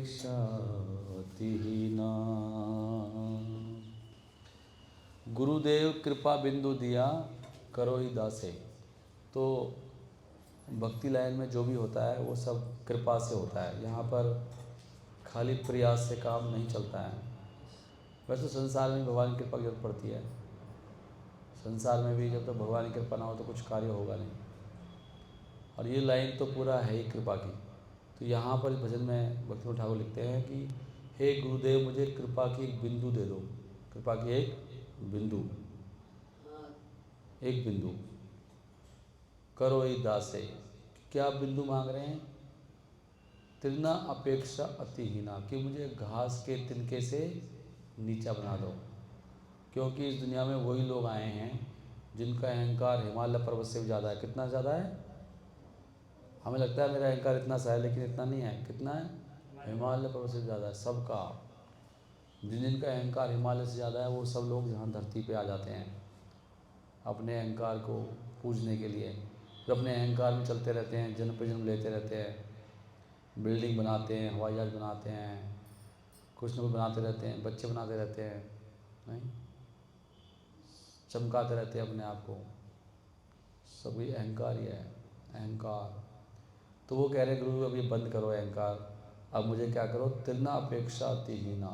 अपेक्षा अतिहीना। गुरुदेव कृपा बिंदु दिया करो ही दासे। तो भक्ति लाइन में जो भी होता है वो सब कृपा से होता है। यहाँ पर खाली प्रयास से काम नहीं चलता है। वैसे संसार में भगवान की कृपा की जरूरत पड़ती है। संसार में भी जब तक भगवान की कृपा ना हो तो कुछ कार्य होगा नहीं। और ये लाइन तो पूरा है ही कृपा की। तो यहाँ पर इस भजन में भक्ति ठाकुर लिखते हैं कि हे गुरुदेव मुझे कृपा की एक बिंदु दे दो। कृपा की एक बिंदु करो ही दासे। क्या बिंदु मांग रहे हैं? तिरना अपेक्षा अतिहीना, कि मुझे घास के तिनके से नीचा बना दो। क्योंकि इस दुनिया में वही लोग आए हैं जिनका अहंकार हिमालय पर्वत से भी ज़्यादा है। कितना ज़्यादा है? हमें लगता है मेरा अहंकार इतना सा है, लेकिन इतना नहीं है। कितना है? हिमालय पर्वत से ज़्यादा है सबका। जिनका अहंकार हिमालय से ज़्यादा है वो सब लोग यहाँ धरती पे आ जाते हैं अपने अहंकार को पूजने के लिए। जो अपने अहंकार में चलते रहते हैं, जन्म पे जन्म लेते रहते हैं, बिल्डिंग बनाते हैं, हवाई जहाज बनाते हैं, कुछ न कुछ बनाते रहते हैं, बच्चे बनाते रहते हैं, नहीं चमकाते रहते हैं अपने आप को। सभी अहंकार ही है, अहंकार। तो वो कह रहे हैं गुरु अब ये बंद करो अहंकार, अब मुझे क्या करो? तिरना अपेक्षा अतिहीना,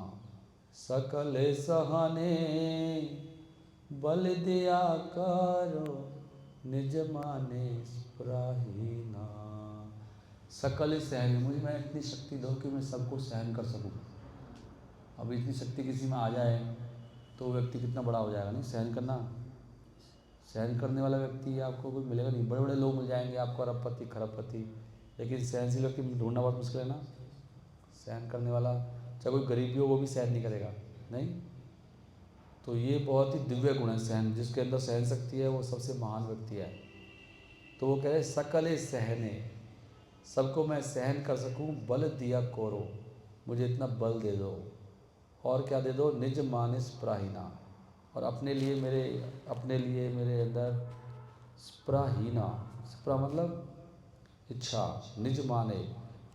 सकल सहाने बल दिया करो, निज माने स्पृहीना। सकल सहन, मुझे मैं इतनी शक्ति दो कि मैं सबको सहन कर सकूं। अब इतनी शक्ति किसी में आ जाए तो वो व्यक्ति कितना बड़ा हो जाएगा। नहीं सहन करना, सहन करने वाला व्यक्ति आपको कोई मिलेगा नहीं। बड़े बड़े लोग मिल जाएंगे आपको, अरबपति खरबपति, लेकिन सहनशील व्यक्ति ढूंढना बहुत मुश्किल है ना। सहन करने वाला, चाहे कोई गरीबी हो वो भी सहन नहीं करेगा, नहीं। तो ये बहुत ही दिव्य गुण है सहन। जिसके अंदर सहन शक्ति है वो सबसे महान व्यक्ति है। तो वो कह रहे सकल सहने, सबको मैं सहन कर सकूं, बल दिया कोरो, मुझे इतना बल दे दो। और क्या दे दो? निज मानस प्राहीना, और अपने लिए मेरे अंदर स्पृहीना, स्पृह मतलब इच्छा, निज माने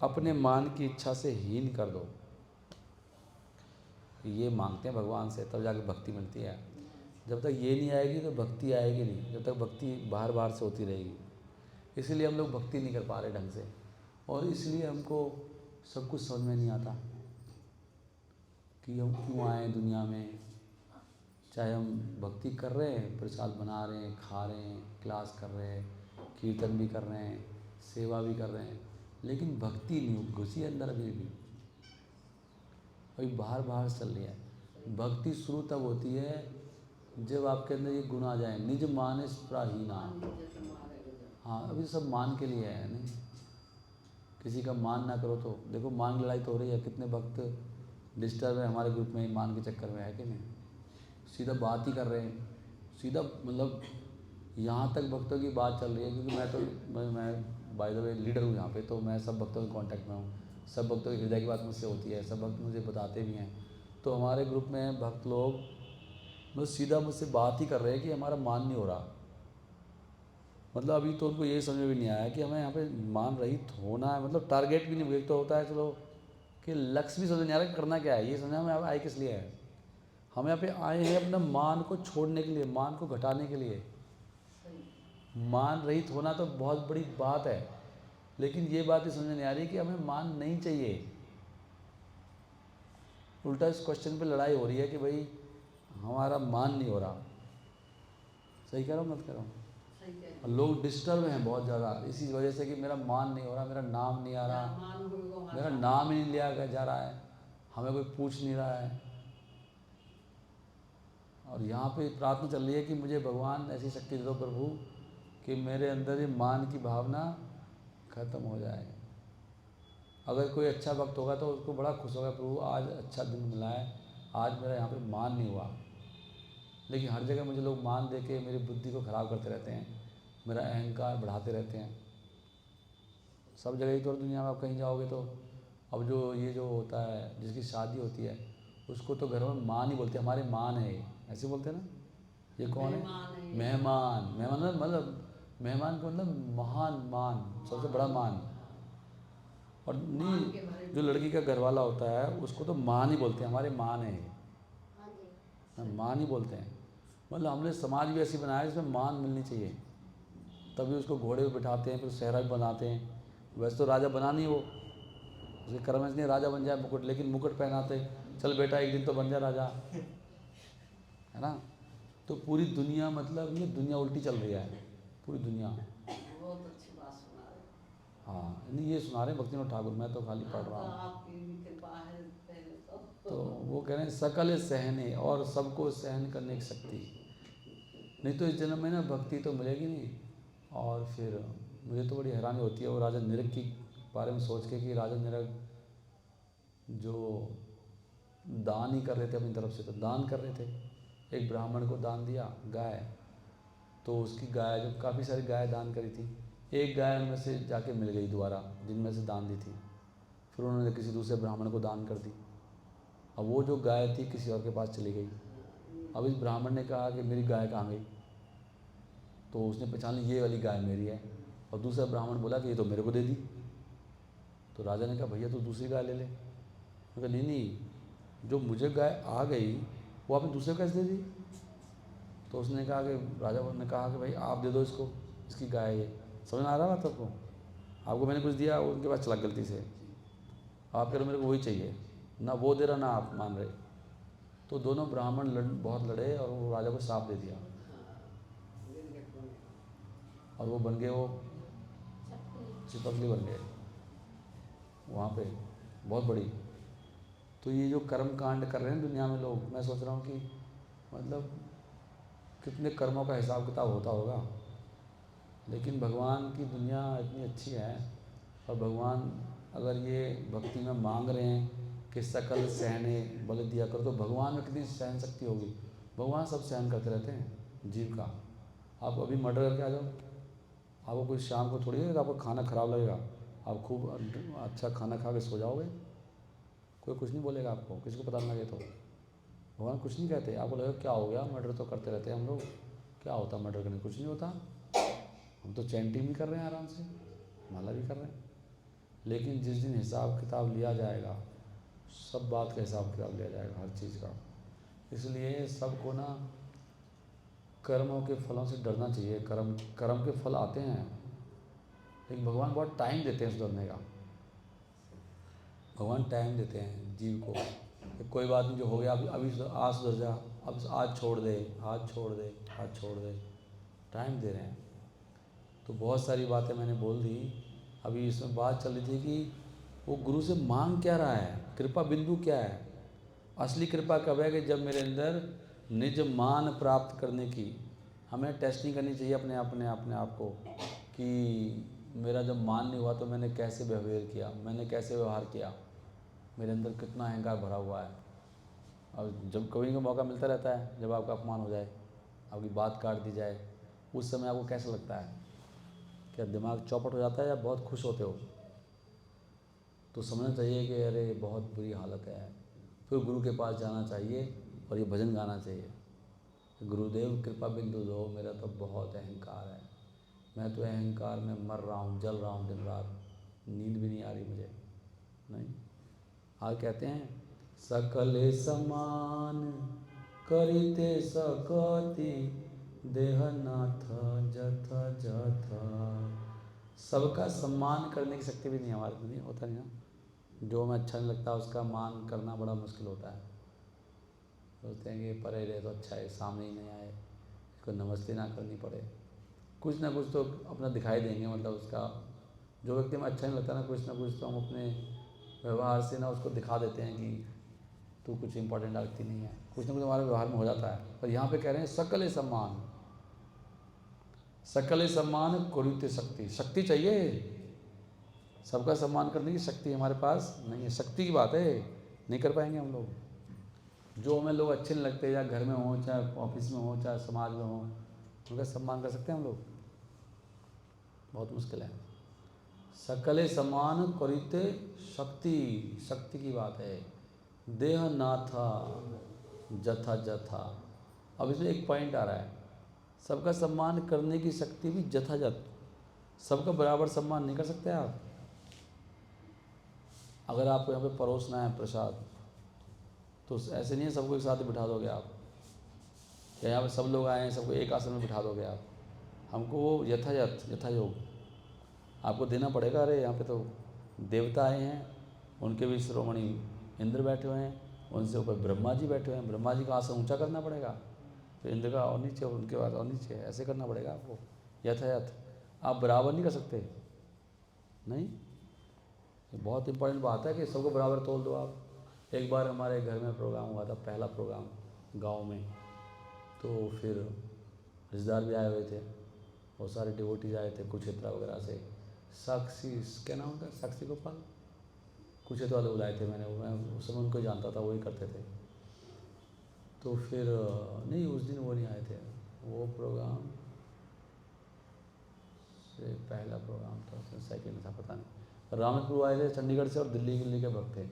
अपने मान की इच्छा से हीन कर दो। ये मांगते हैं भगवान से, तब जाके भक्ति मिलती है। जब तक ये नहीं आएगी तो भक्ति आएगी नहीं, जब तक भक्ति बाहर बाहर से होती रहेगी। इसीलिए हम लोग भक्ति नहीं कर पा रहे ढंग से, और इसलिए हमको सब कुछ समझ में नहीं आता कि हम क्यों आए दुनिया में। चाहे हम भक्ति कर रहे हैं, प्रसाद बना रहे हैं, खा रहे हैं, क्लास कर रहे हैं, कीर्तन भी कर रहे हैं, सेवा भी कर रहे हैं, लेकिन भक्ति नहीं घुसी अंदर अभी भी, अभी बाहर बाहर चल रही है। भक्ति शुरू तब होती है जब आपके अंदर ये गुण आ जाए, निज मानस प्राहीना। हाँ, अभी सब मान के लिए है, नहीं किसी का मान ना करो। तो देखो मान की लड़ाई तो हो रही है, कितने भक्त डिस्टर्ब है हमारे ग्रुप में मान के चक्कर में, है कि नहीं। सीधा बात ही कर रहे हैं, सीधा मतलब यहाँ तक भक्तों की बात चल रही है। क्योंकि मैं बाय द वे लीडर हूँ यहाँ पे, तो मैं सब भक्तों के कांटेक्ट में हूँ। सब भक्तों की हृदय की बात मुझसे होती है, सब भक्त मुझे बताते भी हैं। तो हमारे ग्रुप में भक्त लोग मतलब सीधा मुझसे बात ही कर रहे हैं कि हमारा मान नहीं हो रहा। मतलब अभी तो उनको ये समझ में भी नहीं आया कि हमें यहाँ पे मान रहित होना है। मतलब टारगेट भी नहीं, एक तो होता है चलो कि लक्ष्य भी समझ नहीं आ रहा कि करना क्या है। ये समझना हमें आए किस लिए है। हम यहाँ पे आए हैं अपना मान को छोड़ने के लिए, मान को घटाने के लिए। मान रहित होना तो बहुत बड़ी बात है, लेकिन ये बात ही समझ में नहीं आ रही कि हमें मान नहीं चाहिए। उल्टा इस क्वेश्चन पे लड़ाई हो रही है कि भाई हमारा मान नहीं हो रहा। सही कह रहा हूँ, मत कह रहा हूँ। और लोग डिस्टर्ब हैं बहुत ज़्यादा इसी वजह से कि मेरा मान नहीं हो रहा, मेरा नाम नहीं आ रहा, मेरा नाम ही नहीं लिया जा रहा है, हमें कोई पूछ नहीं रहा है। और यहाँ पे प्रार्थना चल रही है कि मुझे भगवान ऐसी शक्ति दे दो प्रभु कि मेरे अंदर ये मान की भावना ख़त्म हो जाए। अगर कोई अच्छा भक्त होगा तो उसको बड़ा खुश होगा, प्रभु आज अच्छा दिन मिला है, आज मेरा यहाँ पे मान नहीं हुआ। लेकिन हर जगह मुझे लोग मान दे के मेरी बुद्धि को ख़राब करते रहते हैं, मेरा अहंकार बढ़ाते रहते हैं। सब जगह ही तो दुनिया में आप कहीं जाओगे तो अब जो ये जो होता है जिसकी शादी होती है उसको तो घर में मान ही बोलते हैं, हमारे मान है, ऐसे बोलते हैं ना। ये कौन है? मेहमान। मेहमान मतलब मेहमान को मतलब महान मान, सबसे बड़ा मान। और नहीं, जो लड़की का घर वाला होता है उसको तो माँ नहीं बोलते हैं, हमारे माँ ने माँ नहीं बोलते हैं। मतलब हमने समाज भी ऐसी बनाया है जिसमें मान मिलनी चाहिए, तभी उसको घोड़े पे बिठाते हैं, फिर सेहरा भी बनाते हैं। वैसे तो राजा बना नहीं वो, उसके कर्म में नहीं राजा बन जाए मुकुट, लेकिन मुकुट पहनाते, चल बेटा एक दिन तो बन जा राजा, है ना। तो पूरी दुनिया, मतलब ये दुनिया उल्टी चल रही है पूरी दुनिया। बहुत अच्छी बात सुना रहे। हाँ, नहीं ये सुना रहे भक्तिनाथ ठाकुर, मैं तो खाली पढ़ रहा हूँ। आपकी भी कृपा है पहले तो वो कह रहे हैं सकल सहने, और सबको सहन करने की शक्ति। नहीं तो इस जन्म में ना भक्ति तो मिलेगी नहीं। और फिर मुझे तो बड़ी हैरानी होती है वो राजा नृग के बारे में सोच के, कि राजा नृग जो दान ही कर रहे थे अपनी तरफ से, तो दान कर रहे थे। एक ब्राह्मण को दान दिया गाय, तो उसकी गाय, जो काफ़ी सारी गाय दान करी थी, एक गाय उनमें से जाके मिल गई दोबारा, जिनमें से दान दी थी। फिर उन्होंने किसी दूसरे ब्राह्मण को दान कर दी। अब वो जो गाय थी किसी और के पास चली गई। अब इस ब्राह्मण ने कहा कि मेरी गाय कहाँ गई, तो उसने पहचान ली ये वाली गाय मेरी है। और दूसरा ब्राह्मण बोला कि ये तो मेरे को दे दी। तो राजा ने कहा भैया तू दूसरी गाय ले ले। मैं कहा नहीं नहीं, जो मुझे गाय आ गई वो आपने दूसरे को कैसे दे दी। तो उसने कहा कि राजा ने कहा कि भाई आप दे दो इसको, इसकी गाय है ये। समझ में आ रहा बात आपको, आपको मैंने कुछ दिया, वो उनके पास चला गलती से, आप कह रहे हो मेरे को वही चाहिए, ना वो दे रहा ना आप मान रहे। तो दोनों ब्राह्मण बहुत लड़े और वो राजा को श्राप दे दिया, और वो बन गए, वो चिपकली बन गए वहाँ पे, बहुत बड़ी। तो ये जो कर्म कांड कर रहे हैं दुनिया में लोग, मैं सोच रहा हूँ कि मतलब कितने कर्मों का हिसाब किताब होता होगा। लेकिन भगवान की दुनिया इतनी अच्छी है, और भगवान अगर ये भक्ति में मांग रहे हैं कि सकल सहने बल दिया करो, तो भगवान में कितनी सहन शक्ति होगी। भगवान सब सहन करते रहते हैं जीव का। आप अभी मर्डर करके आ जाओ, आपको कोई शाम को थोड़ी देर आपका खाना ख़राब लगेगा, आप खूब अच्छा खाना खा के सो जाओगे, कोई कुछ नहीं बोलेगा आपको, किसी को पता नहीं लगे तो। भगवान कुछ नहीं कहते, आपको लगेगा क्या हो गया, मर्डर तो करते रहते हैं हम लोग, क्या होता मर्डर करने, कुछ नहीं होता, हम तो चैंटिंग भी कर रहे हैं आराम से, माला भी कर रहे हैं। लेकिन जिस दिन हिसाब किताब लिया जाएगा, सब बात का हिसाब किताब लिया जाएगा, हर चीज़ का। इसलिए सबको ना कर्मों के फलों से डरना चाहिए। कर्म के फल आते हैं, लेकिन भगवान बहुत टाइम देते हैं सुधरने का। भगवान टाइम देते हैं जीव को कि कोई बात नहीं, जो हो गया अभी आज सुधर जा, अब आज छोड़ दे, आज छोड़ दे, आज छोड़ दे, टाइम दे रहे हैं। तो बहुत सारी बातें मैंने बोल दी। अभी इसमें बात चल रही थी कि वो गुरु से मांग क्या रहा है, कृपा बिंदु क्या है। असली कृपा कब है कि जब मेरे अंदर निज मान प्राप्त करने की, हमें टेस्टिंग करनी चाहिए अपने आप को, कि मेरा जब मान नहीं हुआ तो मैंने कैसे बिहेवियर किया, मैंने कैसे व्यवहार किया, मेरे अंदर कितना अहंकार भरा हुआ है। और जब कभी का मौका मिलता रहता है, जब आपका अपमान हो जाए, आपकी बात काट दी जाए, उस समय आपको कैसा लगता है, क्या दिमाग चौपट हो जाता है या बहुत खुश होते हो। तो समझना चाहिए कि अरे बहुत बुरी हालत है, फिर गुरु के पास जाना चाहिए और ये भजन गाना चाहिए, गुरुदेव कृपा बिंदु दो, मेरा तो बहुत अहंकार है, मैं तो अहंकार में मर रहा हूँ, जल रहा हूँ दिन रात, नींद भी नहीं आ रही मुझे। नहीं, आगे कहते हैं सकले समान करिते सकति देहनाथ जथा जथा। सबका सम्मान करने की शक्ति भी नहीं हमारे में, नहीं होता नहीं ना। जो हमें अच्छा नहीं लगता उसका मान करना बड़ा मुश्किल होता है। सोचते हैं कि परे रहे तो अच्छा है, सामने ही नहीं आए, इसको नमस्ते ना करनी पड़े, कुछ ना कुछ तो अपना दिखाई देंगे। मतलब उसका जो व्यक्ति हमें अच्छा नहीं लगता ना कुछ तो हम अपने व्यवहार से ना उसको दिखा देते हैं कि तू कुछ इंपॉर्टेंट व्यक्ति नहीं है, कुछ ना कुछ हमारे व्यवहार में हो जाता है। पर यहाँ पे कह रहे हैं सकल सम्मान, सकल सम्मान कुरुते शक्ति, शक्ति चाहिए, सबका सम्मान करने की शक्ति हमारे पास नहीं है। शक्ति की बात है, नहीं कर पाएंगे हम लोग। जो हमें लोग अच्छे नहीं लगते, या घर में हों, चाहे ऑफिस में हों, चाहे समाज में हों, उनका सम्मान कर सकते हैं हम लोग, बहुत मुश्किल है। सकले समान करिते शक्ति, शक्ति की बात है। देह नाथा जथा जथा। अब इसमें एक पॉइंट आ रहा है, सबका सम्मान करने की शक्ति भी जथाजथ, सबका बराबर सम्मान नहीं कर सकते आप। अगर आपको यहाँ पे परोसना है प्रसाद, तो ऐसे नहीं है सबको एक साथ ही बिठा दोगे आप, या यहाँ पे सब लोग आए हैं सबको एक आसन में बिठा दोगे आप। हमको वो यथा योग आपको देना पड़ेगा। अरे यहाँ पे तो देवता आए हैं, उनके भी शिरोमणि इंद्र बैठे हुए हैं, उनसे ऊपर ब्रह्मा जी बैठे हुए हैं, ब्रह्मा जी का आसन ऊंचा करना पड़ेगा, फिर इंद्र का और नीचे, उनके बाद और नीचे, ऐसे करना पड़ेगा आपको यथायथ। आप बराबर नहीं कर सकते, नहीं। ये बहुत इंपॉर्टेंट बात है कि सबको बराबर तोल दो आप। एक बार हमारे घर में प्रोग्राम हुआ था, पहला प्रोग्राम गांव में, तो फिर रिश्तेदार भी आए हुए थे, बहुत सारे डिवोटीज आए थे कुरुक्षेत्र वगैरह से। साक्षी, क्या नाम उनका, साक्षी गोपाल कुरुक्षेत्र वाले बुलाए थे मैंने, मैं उस समय उनको जानता था, वही करते थे। तो फिर नहीं, उस दिन वो नहीं आए थे, वो प्रोग्राम से पहला प्रोग्राम था, सेकेंड था पता नहीं। रामपुर आए थे चंडीगढ़ से और दिल्ली के भक्त थे।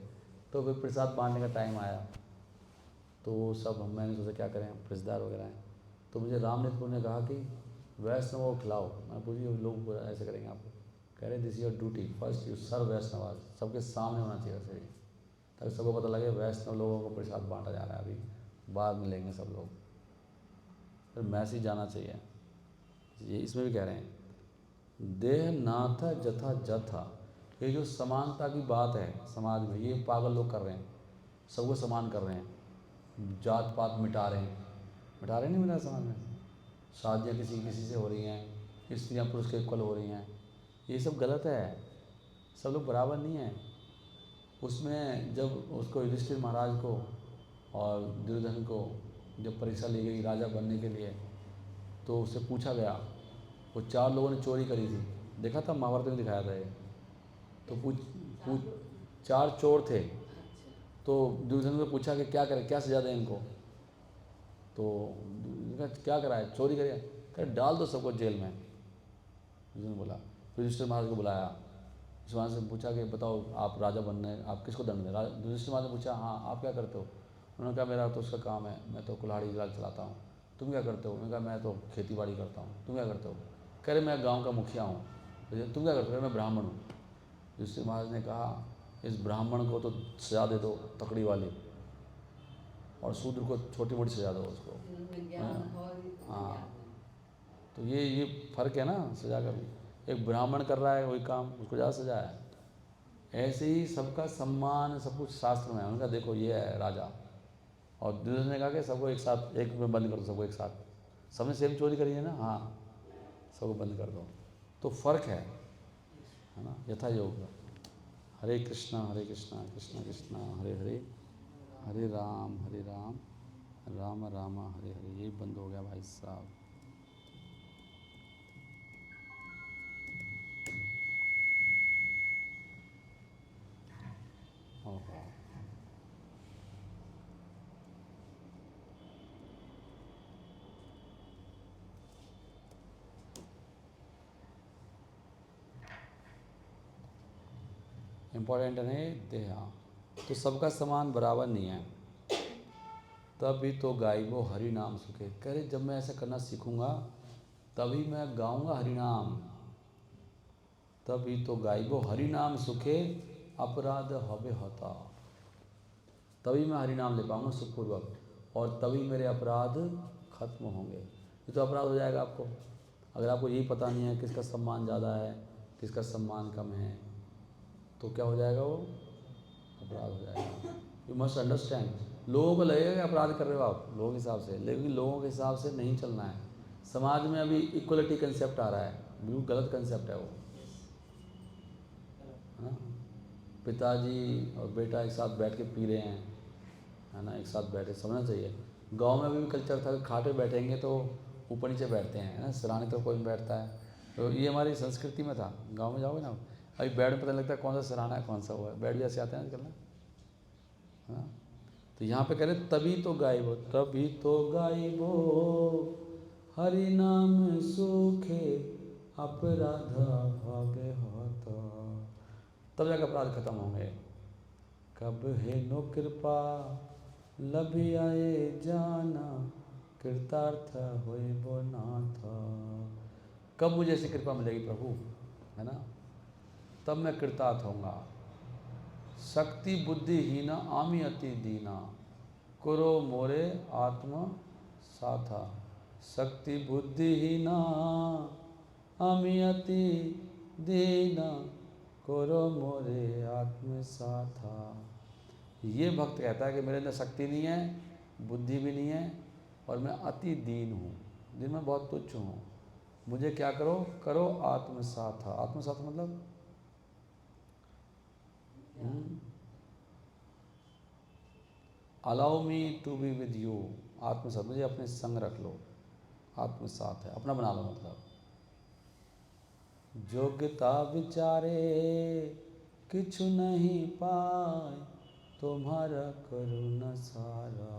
तो फिर प्रसाद बांटने का टाइम आया, तो वो सब मैंने सोचा क्या करें, रिश्तेदार वगैरह हैं, तो मुझे रामनेतपुर ने कहा कि वैष्णव को खिलाओ। मैं पूछी लोग ऐसे करेंगे आपको, कह रहे this is your duty, first you serve Vaishnav, सबके सामने होना चाहिए वैसे ही, ताकि सबको पता लगे वैष्णव लोगों को प्रसाद बांटा जा रहा है, अभी बाद में लेंगे सब लोग, फिर मैसेज जाना चाहिए। ये इसमें भी कह रहे हैं देह नाथ जथा जथा, ये जो समानता की बात है समाज में, ये पागल लोग कर रहे हैं, सबको समान कर रहे हैं, जात पात मिटा रहे हैं, नहीं मिला समाज में, शादियाँ किसी किसी से हो रही हैं, स्त्रियाँ पुरुष के इक्वल हो रही हैं, ये सब गलत है, सब लोग बराबर नहीं हैं। उसमें जब उसको युधिष्ठिर महाराज को और दुर्योधन को जब परीक्षा ली गई राजा बनने के लिए, तो उससे पूछा गया, वो 4 लोगों ने चोरी करी थी, देखा था महाभारत में दिखाया था ये, तो पूछ 4 चोर थे, तो दुर्योधन ने पूछा कि क्या करें, क्या सजा दें इनको, तो क्या करा है, चोरी करिए, कह डाल दो सबको जेल में, दुर्योधन बोला। फिर युधिष्ठिर महाराज को बुलाया, युधिष्ठिर महाराज से पूछा कि बताओ आप राजा बनने, आप किसको दंड दें। युधिष्ठिर महाराज ने पूछा हाँ आप क्या करते हो, उन्होंने कहा मेरा तो उसका काम है, मैं तो कुल्हाड़ी चलाता हूँ। तुम क्या करते हो, उन्होंने कहा मैं तो खेती बाड़ी करता हूँ। तुम क्या करते हो, कह रहे मैं गाँव का मुखिया हूँ। तुम क्या करते हो, मैं ब्राह्मण हूँ। युधिष्ठिर महाराज ने कहा इस ब्राह्मण को तो सजा दे दो तकड़ी वाली, और शूद्र को छोटी मोटी सजा दो उसको। हाँ, तो ये फ़र्क है ना, सजा का भी, एक ब्राह्मण कर रहा है वही काम, उसको ज़्यादा सजा है। ऐसे ही सबका सम्मान सब कुछ शास्त्र में है, उनका देखो ये है राजा। और दुर्योधन ने कहा कि सबको एक साथ एक में बंद कर दो, सबको एक साथ, सबने सेम चोरी करी है ना, हाँ सबको बंद कर दो। तो फ़र्क है ना, यथा योग। हरे कृष्णा कृष्णा कृष्णा हरे हरे, हरे राम राम राम हरे हरे। ये बंद हो गया भाई साहब। ओहो, इम्पोर्टेंट है देहा, तो सबका समान बराबर नहीं है, तभी तो गाइबो हरि नाम सुखे। कह रहे जब मैं ऐसा करना सीखूंगा तभी मैं गाऊंगा हरि नाम, तभी तो गाइबो हरि नाम सुखे अपराध हवे होता, तभी मैं हरि नाम ले पाऊंगा सुखपूर्वक, और तभी मेरे अपराध खत्म होंगे। ये तो अपराध हो जाएगा आपको, अगर आपको यही पता नहीं है किसका सम्मान ज़्यादा है किसका सम्मान कम है, तो क्या हो जाएगा, वो अपराध हो जाएगा। You must understand. लोगों को लगेगा कि अपराध कर रहे हो आप लोगों के हिसाब से, लेकिन लोगों के हिसाब से नहीं चलना है। समाज में अभी इक्वलिटी कंसेप्ट आ रहा है, बिल्कुल गलत कंसेप्ट है वो, है ना। पिताजी और बेटा एक साथ बैठ के पी रहे हैं, है ना, एक साथ बैठे, समझना चाहिए। गांव में भी कल्चर था, खाटे बैठेंगे तो ऊपर नीचे बैठते हैं, है ना, सिराने तो कोई नहीं बैठता है, तो ये हमारी संस्कृति में था। गांव में जाओगे ना, अभी बेड में पता नहीं लगता है कौन सा सिराना है कौन सा हुआ है, बेड भी ऐसे आते हैं आजकल ना, हाँ। तो यहाँ पे कह रहे तभी तो गायबो, तभी तो गायबो हरि नाम सुखे अपराध हवे होता, तब जाकर अपराध खत्म होंगे। कब है नो कृपा लभी आए जाना, कृतार्थ होए बो नाथ। कब मुझे ऐसी कृपा मिलेगी प्रभु, है ना, तब मैं कृतार्थ होऊंगा। शक्ति बुद्धिहीना आमी अति दीना करो मोरे आत्म साथा। शक्ति बुद्धिहीना आमी अति दीना करो मोरे आत्म साथा। ये भक्त कहता है कि मेरे अंदर शक्ति नहीं है, बुद्धि भी नहीं है, और मैं अति दीन हूँ, दिन में बहुत तुच्छ हूँ। मुझे क्या करो, करो आत्मसाथ। आत्मसाथ मतलब allow me to be with you. आत्मसाथ मुझे अपने संग रख लो, आत्मसाथ है, अपना बना लो। मतलब योग्यता विचारे किछु नहीं पाए, तुम्हारा करुणा सारा।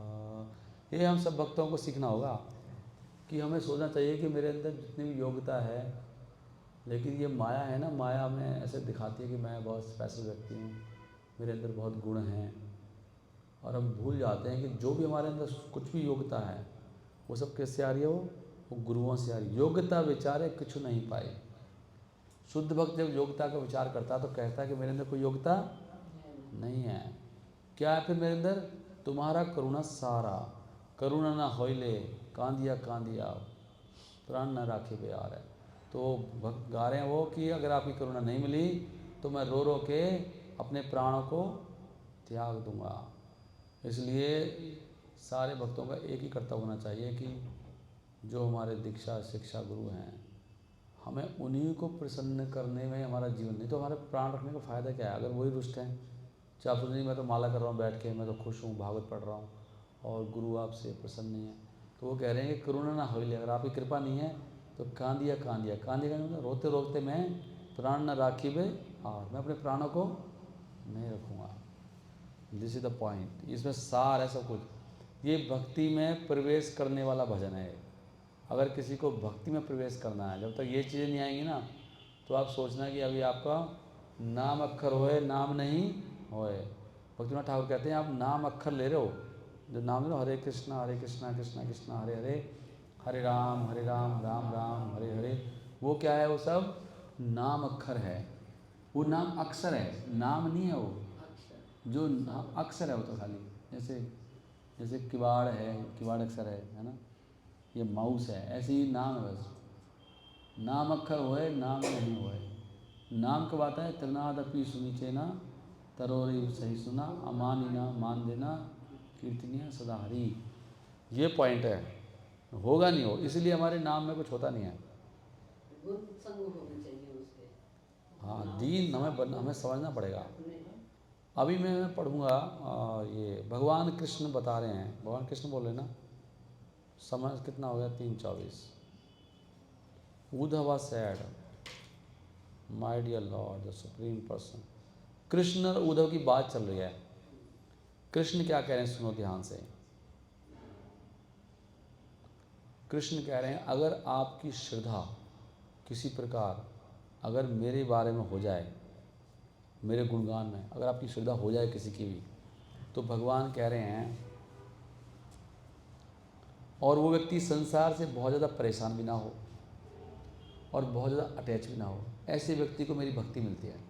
ये हम सब भक्तों को सीखना होगा कि हमें सोचना चाहिए कि मेरे अंदर जितनी भी योग्यता है, लेकिन ये माया है ना, माया हमें ऐसे दिखाती है कि मैं बहुत स्पेशल व्यक्ति हूँ, मेरे अंदर बहुत गुण हैं, और हम भूल जाते हैं कि जो भी हमारे अंदर कुछ भी योग्यता है वो सब किससे आ रही है, वो गुरुओं से आ रही है। योग्यता विचारे कुछ नहीं पाए। शुद्ध भक्त जब योग्यता का विचार करता है तो कहता है कि मेरे अंदर कोई योग्यता नहीं है। क्या है फिर मेरे अंदर? तुम्हारा करुणा सारा। करुणा ना होइले कांदिया कांदिया प्राण न राखे प्यार है। तो भक्त गा रहे हैं वो कि अगर आपकी करुणा नहीं मिली तो मैं रो रो के अपने प्राणों को त्याग दूंगा। इसलिए सारे भक्तों का एक ही कर्तव्य होना चाहिए कि जो हमारे दीक्षा शिक्षा गुरु हैं, हमें उन्हीं को प्रसन्न करने में हमारा जीवन, नहीं तो हमारे प्राण रखने का फ़ायदा क्या है अगर वही रुष्ट हैं। चाहे आप नहीं, मैं तो माला कर रहा हूँ बैठ के, मैं तो खुश हूँ, भागवत पढ़ रहा हूँ, और गुरु आपसे प्रसन्न नहीं है। तो वो कह रहे हैं कि करुणा ना होइले, अगर आपकी कृपा नहीं है तो कांदिया कांदिया कांदिया मतलब रोते रोते मैं प्राण न राखीबे हार, मैं अपने प्राणों को नहीं रखूँगा। This is the point. इसमें सार है सब कुछ। ये भक्ति में प्रवेश करने वाला भजन है। अगर किसी को भक्ति में प्रवेश करना है, जब तक ये चीज़ें नहीं आएंगी ना, तो आप सोचना कि अभी आपका नाम अक्षर होए नाम नहीं होए। भक्तिनाथ ठाकुर कहते हैं आप नाम अक्षर ले रहे हो, जो नाम ले रहे हो, हरे कृष्णा कृष्णा कृष्णा हरे हरे, हरे राम राम राम हरे हरे, वो क्या है? वो सब नाम अक्षर है। वो नाम अक्षर है, नाम नहीं है वो। जो अक्षर है वो तो खाली, जैसे किवाड़ है, किवाड़ अक्षर है ना, ये माउस है, ऐसे ही नाम है बस। नाम अक्षर होए नाम नहीं होए। नाम कब आता है? त्रिनादपि सुनिचेना तरोरे सही सुना, अमानिना मान देना, कीर्तनिया सदा हरी। ये पॉइंट है, होगा नहीं हो, इसलिए हमारे नाम में कुछ होता नहीं है। हाँ, दीन हमें समझना पड़ेगा। अभी मैं पढ़ूँगा ये भगवान कृष्ण बता रहे हैं, भगवान कृष्ण बोल रहे हैं ना, समय कितना हो गया? 3:24। Uddhav said, my dear lord the supreme person. Krishna और उद्धव की बात चल रही है। कृष्ण क्या कह रहे हैं, सुनो ध्यान से। कृष्ण कह रहे हैं अगर आपकी श्रद्धा किसी प्रकार अगर मेरे बारे में हो जाए, मेरे गुणगान में अगर आपकी श्रद्धा हो जाए किसी की भी, तो भगवान कह रहे हैं, और वो व्यक्ति संसार से बहुत ज़्यादा परेशान भी ना हो और बहुत ज़्यादा अटैच भी ना हो, ऐसे व्यक्ति को मेरी भक्ति मिलती है।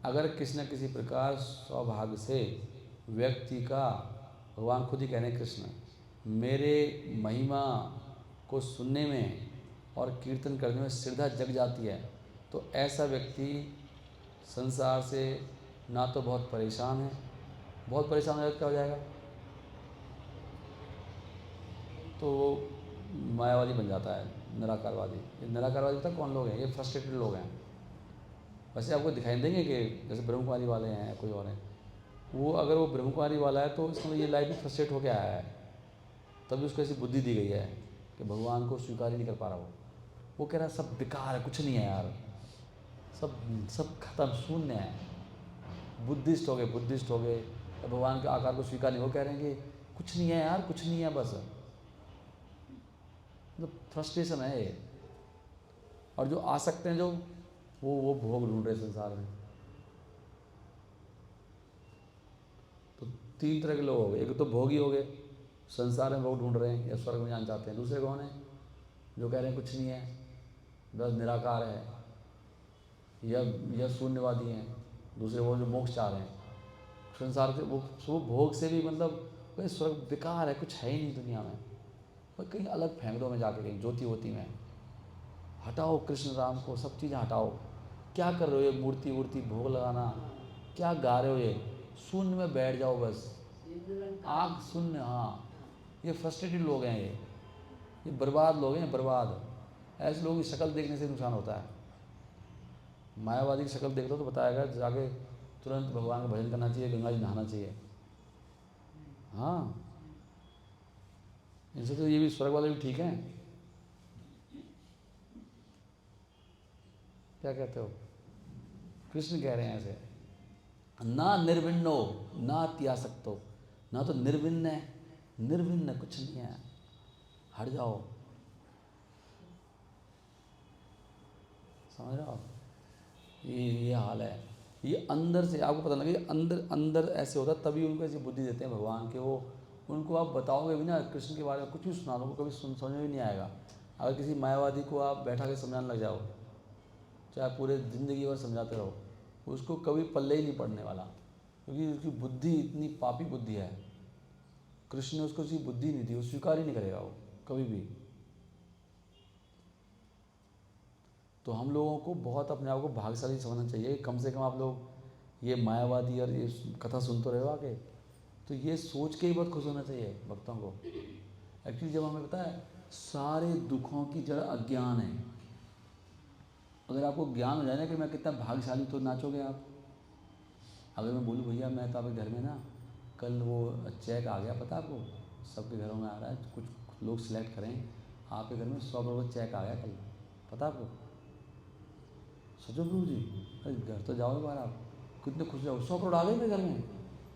अगर किसी न किसी प्रकार सौभाग्य से व्यक्ति का, भगवान खुद ही कह रहे हैं कृष्ण, मेरे महिमा को सुनने में और कीर्तन करने में श्रद्धा जग जाती है, तो ऐसा व्यक्ति संसार से ना तो बहुत परेशान है, बहुत परेशान हो जाए क्या हो जाएगा, तो वो मायावादी बन जाता है, निराकारवादी। ये निराकारवादी पता कौन लोग हैं? ये फ्रस्ट्रेटेड लोग हैं। वैसे आपको दिखाई देंगे कि जैसे ब्रह्मकुमारी वाले हैं, कोई और हैं, वो अगर वो ब्रह्मकुमारी वाला है तो इसमें ये लाइफ में फ्रस्ट्रेट होकर आया है, तभी उसको ऐसी बुद्धि दी गई है कि भगवान को स्वीकार ही नहीं कर पा रहा वो कह रहा है सब बेकार है, कुछ नहीं है यार, सब खत्म, शून्य है। बुद्धिस्ट हो गए, भगवान के आकार को स्वीकार नहीं, वो कह रहे हैं कि कुछ नहीं है यार, कुछ नहीं है, बस मतलब फ्रस्ट्रेशन है ये। और जो आ सकते हैं, जो वो भोग ढूंढ रहे संसार में। तो 3 तरह के लोग हो गए। एक तो भोगी हो गए, संसार में भोग ढूंढ रहे हैं या स्वर्ग में जाना चाहते हैं। दूसरे कौन है? जो कह रहे हैं कुछ नहीं है, बस निराकार है। या शून्यवादी हैं, दूसरे वो जो मोक्ष चाह रहे हैं, संसार से वो भोग से भी मतलब भाई स्वर्ग बेकार है, कुछ है ही नहीं दुनिया में, पर कहीं अलग फेंक दो में जाके, कहीं ज्योति होती में हटाओ कृष्ण राम को, सब चीज़ें हटाओ। क्या कर रहे हो ये मूर्ति वूर्ति भोग लगाना, क्या गा रहे हो ये, शून्य में बैठ जाओ बस, आँख शून्य। हाँ, ये फ्रस्ट्रेटेड लोग हैं, ये बर्बाद लोग हैं, बर्बाद। ऐसे लोगों की शक्ल देखने से नुकसान होता है। मायावादी की शक्ल देख लो तो बताएगा, जाके तुरंत भगवान का भजन करना चाहिए, गंगा जी नहाना चाहिए। हाँ, इनसे तो ये भी स्वर्ग वाले भी ठीक हैं। क्या कहते हो? कृष्ण कह रहे हैं ऐसे, ना निर्विण्णो ना त्यासक्तो, ना तो निर्विण्ण है, निर्विण्ण कुछ नहीं है, हट जाओ। समझ रहे हो आप? ये हाल है। ये अंदर से आपको पता लगे, अंदर अंदर ऐसे होता, तभी उनको ऐसी बुद्धि देते हैं भगवान के। वो उनको आप बताओगे भी ना कृष्ण के बारे में, कुछ भी सुना दो, कभी समझ में भी नहीं आएगा। अगर किसी मायावादी को आप बैठा के समझाने लग जाओ, चाहे पूरे ज़िंदगी भर समझाते रहो, उसको कभी पल्ले ही नहीं पड़ने वाला, क्योंकि उसकी बुद्धि इतनी पापी बुद्धि है। कृष्ण ने उसको उसकी बुद्धि नहीं दी, वो स्वीकार ही नहीं करेगा वो कभी भी। तो हम लोगों को बहुत अपने आप को भाग्यशाली समझना चाहिए। कम से कम आप लोग ये मायावादी और ये कथा सुन तो रहे हो आके, तो ये सोच के ही बहुत खुश होना चाहिए भक्तों को। एक्चुअली जब हमें पता है सारे दुखों की जड़ अज्ञान है। अगर आपको ज्ञान हो जाए ना कि मैं कितना भाग्यशाली, तो नाचोगे आप। अगर मैं बोलूँ भैया मैं तो आपके घर में ना कल वो चेक आ गया, पता आपको सबके घरों में आ रहा है, कुछ लोग सिलेक्ट करें, आपके घर में 100 करोड़ चेक आ गया कल, पता आपको? सचो प्रभु जी, अरे घर तो जाओ एक बार, आप कितने खुश जाओ, 100 करोड़ आ गए मेरे घर में।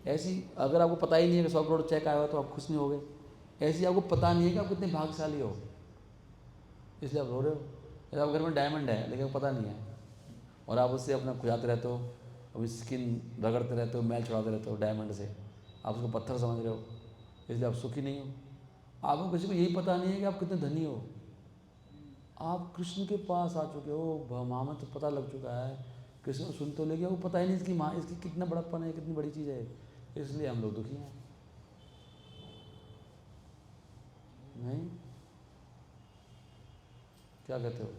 ऐसी अगर आपको पता ही नहीं है कि 100 करोड़ चेक आया हुआ तो आप खुश नहीं होगे। ऐसी आपको पता नहीं है कि आप कितने भाग्यशाली हो, इसलिए आप रो रहे हो। जैसे आप घर में डायमंड है लेकिन पता नहीं है, और आप उससे अपना खुजाते रहते हो, अभी स्किन रगड़ते रहते हो, मैल छुड़ाते रहते हो डायमंड से, आप उसको पत्थर समझ रहे हो, इसलिए आप सुखी नहीं हो। आपको किसी को यही पता नहीं है कि आप कितने धनी हो। आप कृष्ण के पास आ चुके हो, माँ में तो पता लग चुका है, कृष्ण को सुन तो ले गया, वो पता ही नहीं इसकी माँ, इसकी कितना बड़प्पन है, कितनी बड़ी चीज़ है, इसलिए हम लोग दुखी हैं। नहीं, क्या कहते हो?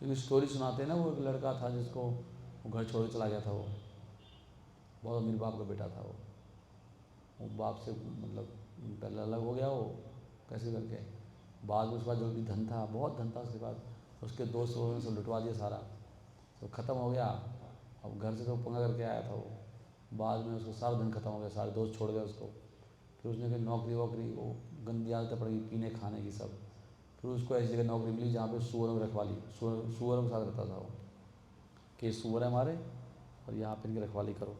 एक स्टोरी सुनाते हैं ना, वो एक लड़का था जिसको वो घर छोड़ के चला गया था, वो बहुत अमीर बाप का बेटा था। वो बाप से मतलब पहले अलग हो गया वो कैसे करके, बाद में उसके बाद जो भी धन था, बहुत धन था, उसके बाद उसके दोस्त लोगों ने सब लुटवा दिया सारा, तो ख़त्म हो गया। अब घर से तो पंगा करके आया था वो, बाद में उसको सारा धन खत्म हो गया, सारे दोस्त छोड़ गए उसको। फिर उसने कहीं नौकरी वोकरी, वो गंदी आदतें पड़ गई पीने खाने की सब। फिर उसको ऐसी जगह नौकरी मिली जहाँ पे सूअरों की रखवाली, सूअरों के साथ रहता था वो, कि सूअर है हमारे और यहाँ पे इनकी रखवाली करो।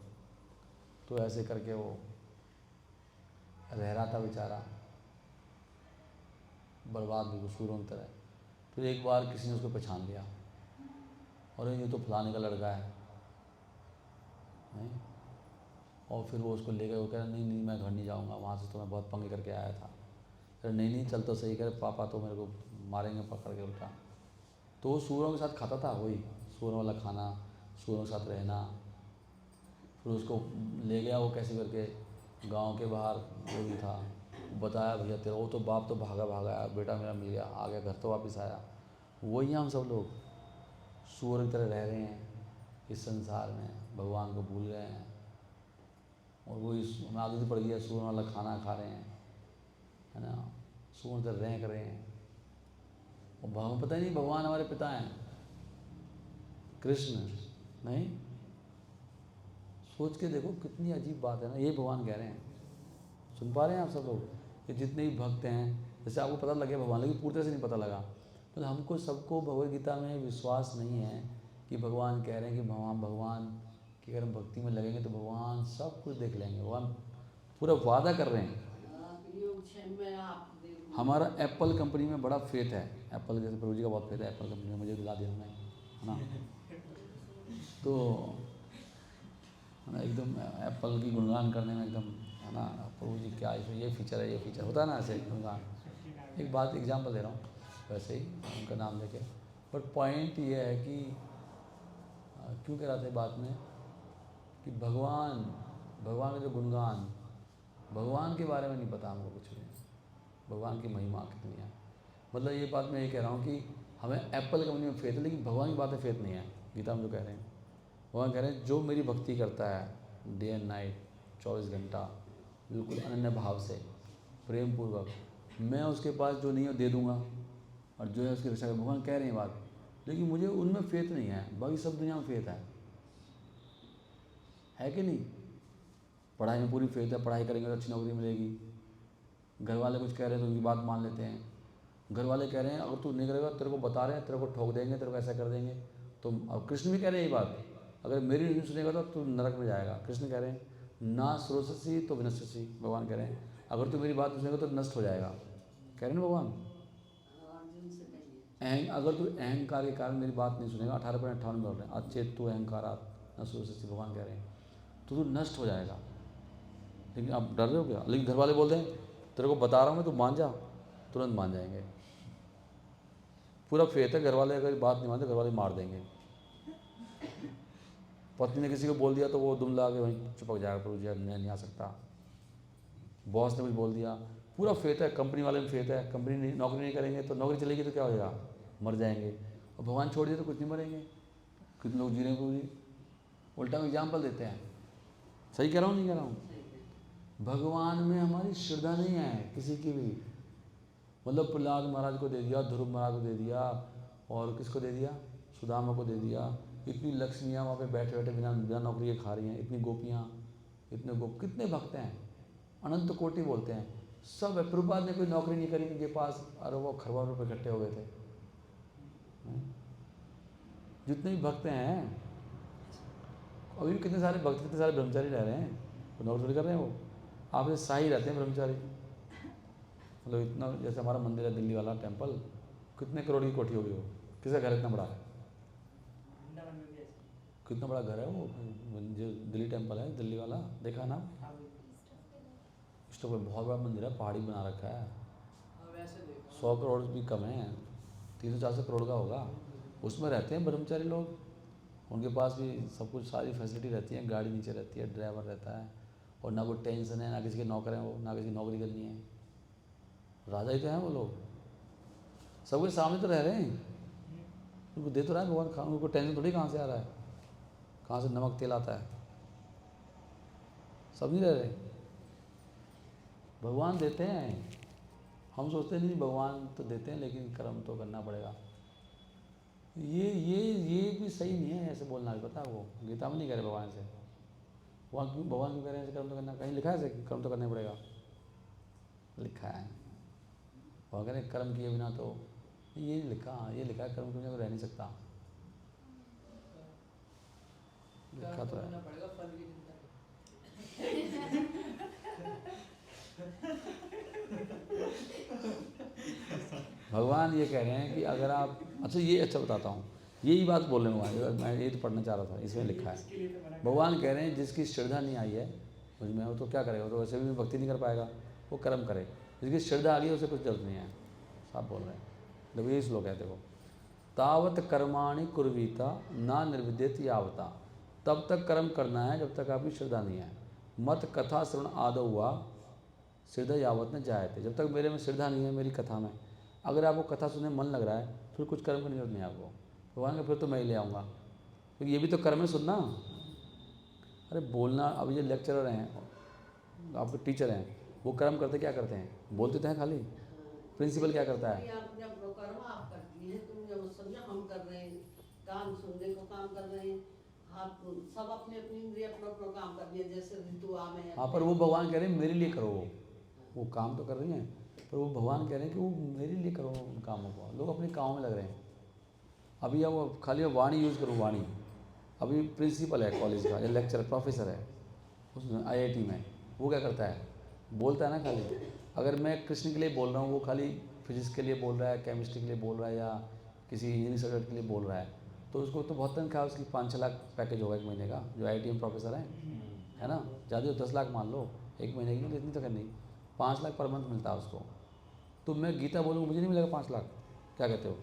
तो ऐसे करके वो रह रहा था बेचारा, बर्बाद भी सूअरों की तरह। फिर एक बार किसी ने उसको पहचान लिया, और ये तो फलाने का लड़का है, नहीं? और फिर वो उसको ले गए, वो कह रहा नहीं नहीं मैं घर नहीं जाऊँगा, वहाँ से तो मैं बहुत पंगे करके आया था। फिर नहीं नहीं चल तो सही, कह रहे पापा तो मेरे को मारेंगे पकड़ के उल्टा। तो वो सूअरों के साथ खाता था, वही सूअरों वाला खाना, सूअरों के साथ रहना। फिर उसको ले गया वो कैसे करके गांव के बाहर, वो भी था, बताया भैया तेरा वो तो बाप तो भागा भागा आया, बेटा मेरा मिल गया, आ गया घर तो वापस आया। वही हम सब लोग सूअर की तरह रह रहे हैं इस संसार में, भगवान को भूल गए हैं, और वो इस हमें आदत पड़ गई है, सूअर वाला खाना खा रहे हैं, है ना, सूअर तरह रह रहे हैं। और हमें पता ही नहीं भगवान हमारे पिता हैं, कृष्ण नहीं। सोच के देखो कितनी अजीब बात है ना, ये भगवान कह रहे हैं। सुन पा रहे हैं आप सब लोग कि जितने भी भक्त हैं, जैसे आपको पता लग गया भगवान, लेकिन पूरी तरह से नहीं पता लगा, तो हमको सबको भगवद गीता में विश्वास नहीं है कि भगवान कह रहे हैं कि भगवान की अगर हम भक्ति में लगेंगे तो भगवान सब कुछ देख लेंगे। भगवान पूरा वादा कर रहे हैं। हमारा एप्पल कंपनी में बड़ा फेथ है, एप्पल जैसे प्रभु जी का बहुत फेथ है एप्पल कंपनी में, मुझे दिला दिया उन्होंने, है ना। तो है ना, एकदम एप्पल की गुणगान करने में एकदम, है ना, प्रभु जी क्या इसमें ये फीचर है, ये फीचर होता है ना ऐसे गुणगान। एक बात एग्जाम्पल दे रहा हूँ, वैसे ही उनका नाम लेके, पर पॉइंट ये है कि क्यों कह रहा था बात में कि भगवान के जो गुणगान, भगवान के बारे में नहीं पता हमको कुछ भी, भगवान की महिमा कितनी है। मतलब ये बात मैं ये कह रहा हूँ कि हमें एप्पल कंपनी में फेथ है, लेकिन भगवान की बातें फेथ नहीं है। गीता में जो कह रहे हैं, भगवान कह रहे हैं जो मेरी भक्ति करता है डे एंड नाइट 24 घंटा बिल्कुल अनन्य भाव से, प्रेम पूर्वक, मैं उसके पास जो नहीं है दे दूँगा, और जो है उसकी रक्षा कर। भगवान कह रहे हैं बात, लेकिन मुझे उनमें फेथ नहीं है, बाकी सब दुनिया में फेथ है कि नहीं। पढ़ाई में पूरी फेथ है, पढ़ाई करेंगे तो अच्छी नौकरी मिलेगी। घर वाले कुछ कह रहे हैं तो उनकी बात मान लेते हैं। घर वाले कह रहे हैं अगर तू नहीं करेगा तेरे को बता रहे हैं, तेरे को ठोक देंगे, तेरे को ऐसा कर देंगे। तो अब कृष्ण भी कह रहे हैं ये बात, अगर मेरी नहीं सुनेगा तो तू नरक में जाएगा। कृष्ण कह रहे हैं ना श्रोषसी तो विनश्यसि, भगवान कह रहे हैं अगर तू मेरी बात नहीं सुनेगा तो नष्ट हो जाएगा। कह रहे हैं ना भगवान, अर्जुन से कहिए। अगर तू अहंकार के कारण मेरी बात नहीं सुनेगा, 18.58 में बोल रहे हैं अच्छेत तू अहंकारात न श्रोषसि, भगवान कह रहे हैं तो तू नष्ट हो जाएगा। लेकिन आप डर रहे हो क्या? लेकिन घर वाले बोलते हैं तेरे को बता रहा हूँ मैं, तू मान जा, तुरंत मान जाएंगे। पूरा फेथ है, घर वाले अगर बात नहीं मानते घर वाले मार देंगे। पत्नी ने किसी को बोल दिया तो वो दुम ला के वहीं चिपक जाएगा, प्रभु जी मैं नहीं आ सकता। बॉस ने कुछ बोल दिया, पूरा फेथ है। कंपनी वाले में फेथ है, कंपनी नहीं, नौकरी नहीं करेंगे तो नौकरी चलेगी तो क्या हो जाएगा, मर जाएंगे। और भगवान छोड़ दिए तो कुछ नहीं मरेंगे। कितने लोग जी रहे हैं प्रभु जी, उल्टा एग्जाम्पल देते हैं। सही कह रहा हूँ नहीं कह रहा हूँ? भगवान में हमारी श्रद्धा नहीं है किसी की भी। मतलब प्रहलाद महाराज को दे दिया, ध्रुव महाराज को दे दिया, और किसको दे दिया, सुदामा को दे दिया। इतनी लक्ष्मियाँ वहाँ पे बैठे बैठे बिना बिना नौकरी के खा रही हैं, इतनी गोपियाँ, इतने कितने भक्त हैं, अनंत कोटि बोलते हैं सब है। प्रभुपाद ने कोई नौकरी नहीं करी उनके पास, अरे वो खरबों रुपये इकट्ठे हो गए थे। जितने भी भक्त हैं अभी भी, कितने सारे भक्त, कितने सारे ब्रह्मचारी रह रहे हैं, वो नौकरी थोड़ी कर रहे हैं। वो आपसे शाही रहते हैं ब्रह्मचारी। मतलब इतना, जैसे हमारा मंदिर है दिल्ली वाला टेम्पल, कितने करोड़ की कोठी होगी वो, किसका घर इतना बड़ा है, कितना बड़ा घर है वो जो दिल्ली टेम्पल है दिल्ली वाला, देखा ना? इसको बहुत बड़ा मंदिर है, पहाड़ी बना रखा है। 100 करोड़ भी कम है, 300-400 करोड़ का होगा। उसमें रहते हैं ब्रह्मचारी लोग, उनके पास भी सब कुछ, सारी फैसिलिटी रहती है, गाड़ी नीचे रहती है, ड्राइवर रहता है, और ना कोई टेंशन है, ना किसी के नौकर हैं वो, ना किसी की नौकरी करनी है। राजा ही तो हैं वो लोग, सबके सामने तो रह रहे हैं, उनको दे तो रहा है भगवान खा, उनको टेंशन थोड़ी कहाँ से आ रहा है, कहाँ से नमक तेल आता है, सब नहीं रह रहे। भगवान देते हैं, हम सोचते नहीं भगवान तो देते हैं, लेकिन कर्म तो करना पड़ेगा। ये भी सही नहीं है ऐसे बोलना भी, पता है वो गीता में नहीं कह रहे भगवान से। भगवान क्यों कह रहे हैं कर्म तो करना, कहीं लिखा है ऐसे कि कर्म तो करना पड़ेगा? लिखा है, भगवान कह रहे हैं कर्म किए बिना तो, ये नहीं लिखा, ये लिखा है कर्म के बिना तो रह नहीं सकता, लिखा तो है। भगवान ये कह रहे हैं कि अगर आप, अच्छा ये अच्छा बताता हूँ, यही बात बोल रहे हैं भगवान, मैं ये तो पढ़ना चाह रहा था, इसमें लिखा है। भगवान कह रहे हैं जिसकी श्रद्धा नहीं आई है मुझ में, वो तो क्या करेगा, तो वैसे भी भक्ति नहीं कर पाएगा, वो कर्म करे। जिसकी श्रद्धा आ गई उसे कुछ जरूरत नहीं है, साफ बोल रहे हैं। देखो ये श्लोक है, देखो, तावत कर्माणि कुर्वीता ना निर्विद्यत यावता, तब तक कर्म करना है जब तक आपकी श्रद्धा नहीं है। मत कथा श्रवण आदौ हुआ श्रद्धा यावत न जायते, जब तक मेरे में श्रद्धा नहीं है मेरी कथा में, अगर आपको कथा सुनने मन लग रहा है फिर कुछ कर्म करने की जरूरत नहीं है आपको। भगवान का फिर तो मैं ही ले आऊँगा, क्योंकि ये भी तो कर्म है सुनना। अरे बोलना, अब ये लेक्चरर हैं, आपके टीचर हैं, वो कर्म करते क्या करते हैं, बोलते तो हैं खाली। प्रिंसिपल क्या करता है, अपने अपना कर्म आप करती हैं, तुम जब समझो हम कर रहे हैं, कान सुनने को काम कर रहे हैं, हाथ सब अपनी अपनी इंद्रिय अपना अपना काम कर रही है, जैसे ऋतु आ में। हाँ, पर वो भगवान कह रहे हैं मेरे लिए करो, वो काम तो कर रही हैं, पर वो भगवान कह रहे हैं कि वो मेरे लिए करो उन कामों को। लोग अपने कामों में लग रहे हैं। अभी अब खाली वाणी यूज़ करो, वाणी। अभी प्रिंसिपल है कॉलेज का, या लेक्चर प्रोफेसर है उसमें IIT में, वो क्या करता है, बोलता है ना खाली। अगर मैं कृष्ण के लिए बोल रहा हूँ, वो खाली फिजिक्स के लिए बोल रहा है, केमिस्ट्री के लिए बोल रहा है, या किसी इंजीनियरिंग सब्जेक्ट के लिए बोल रहा है, तो उसको तो बहुत तनख्वाह, उसकी 5-6 लाख पैकेज होगा एक महीने का, जो IIT में प्रोफेसर है ना। ज़्यादा 10 लाख मान लो एक महीने की, इतनी तो नहीं, 5 लाख पर मंथ मिलता है उसको। तो मैं गीता बोलूँगा मुझे नहीं मिलेगा 5 लाख, क्या कहते हो?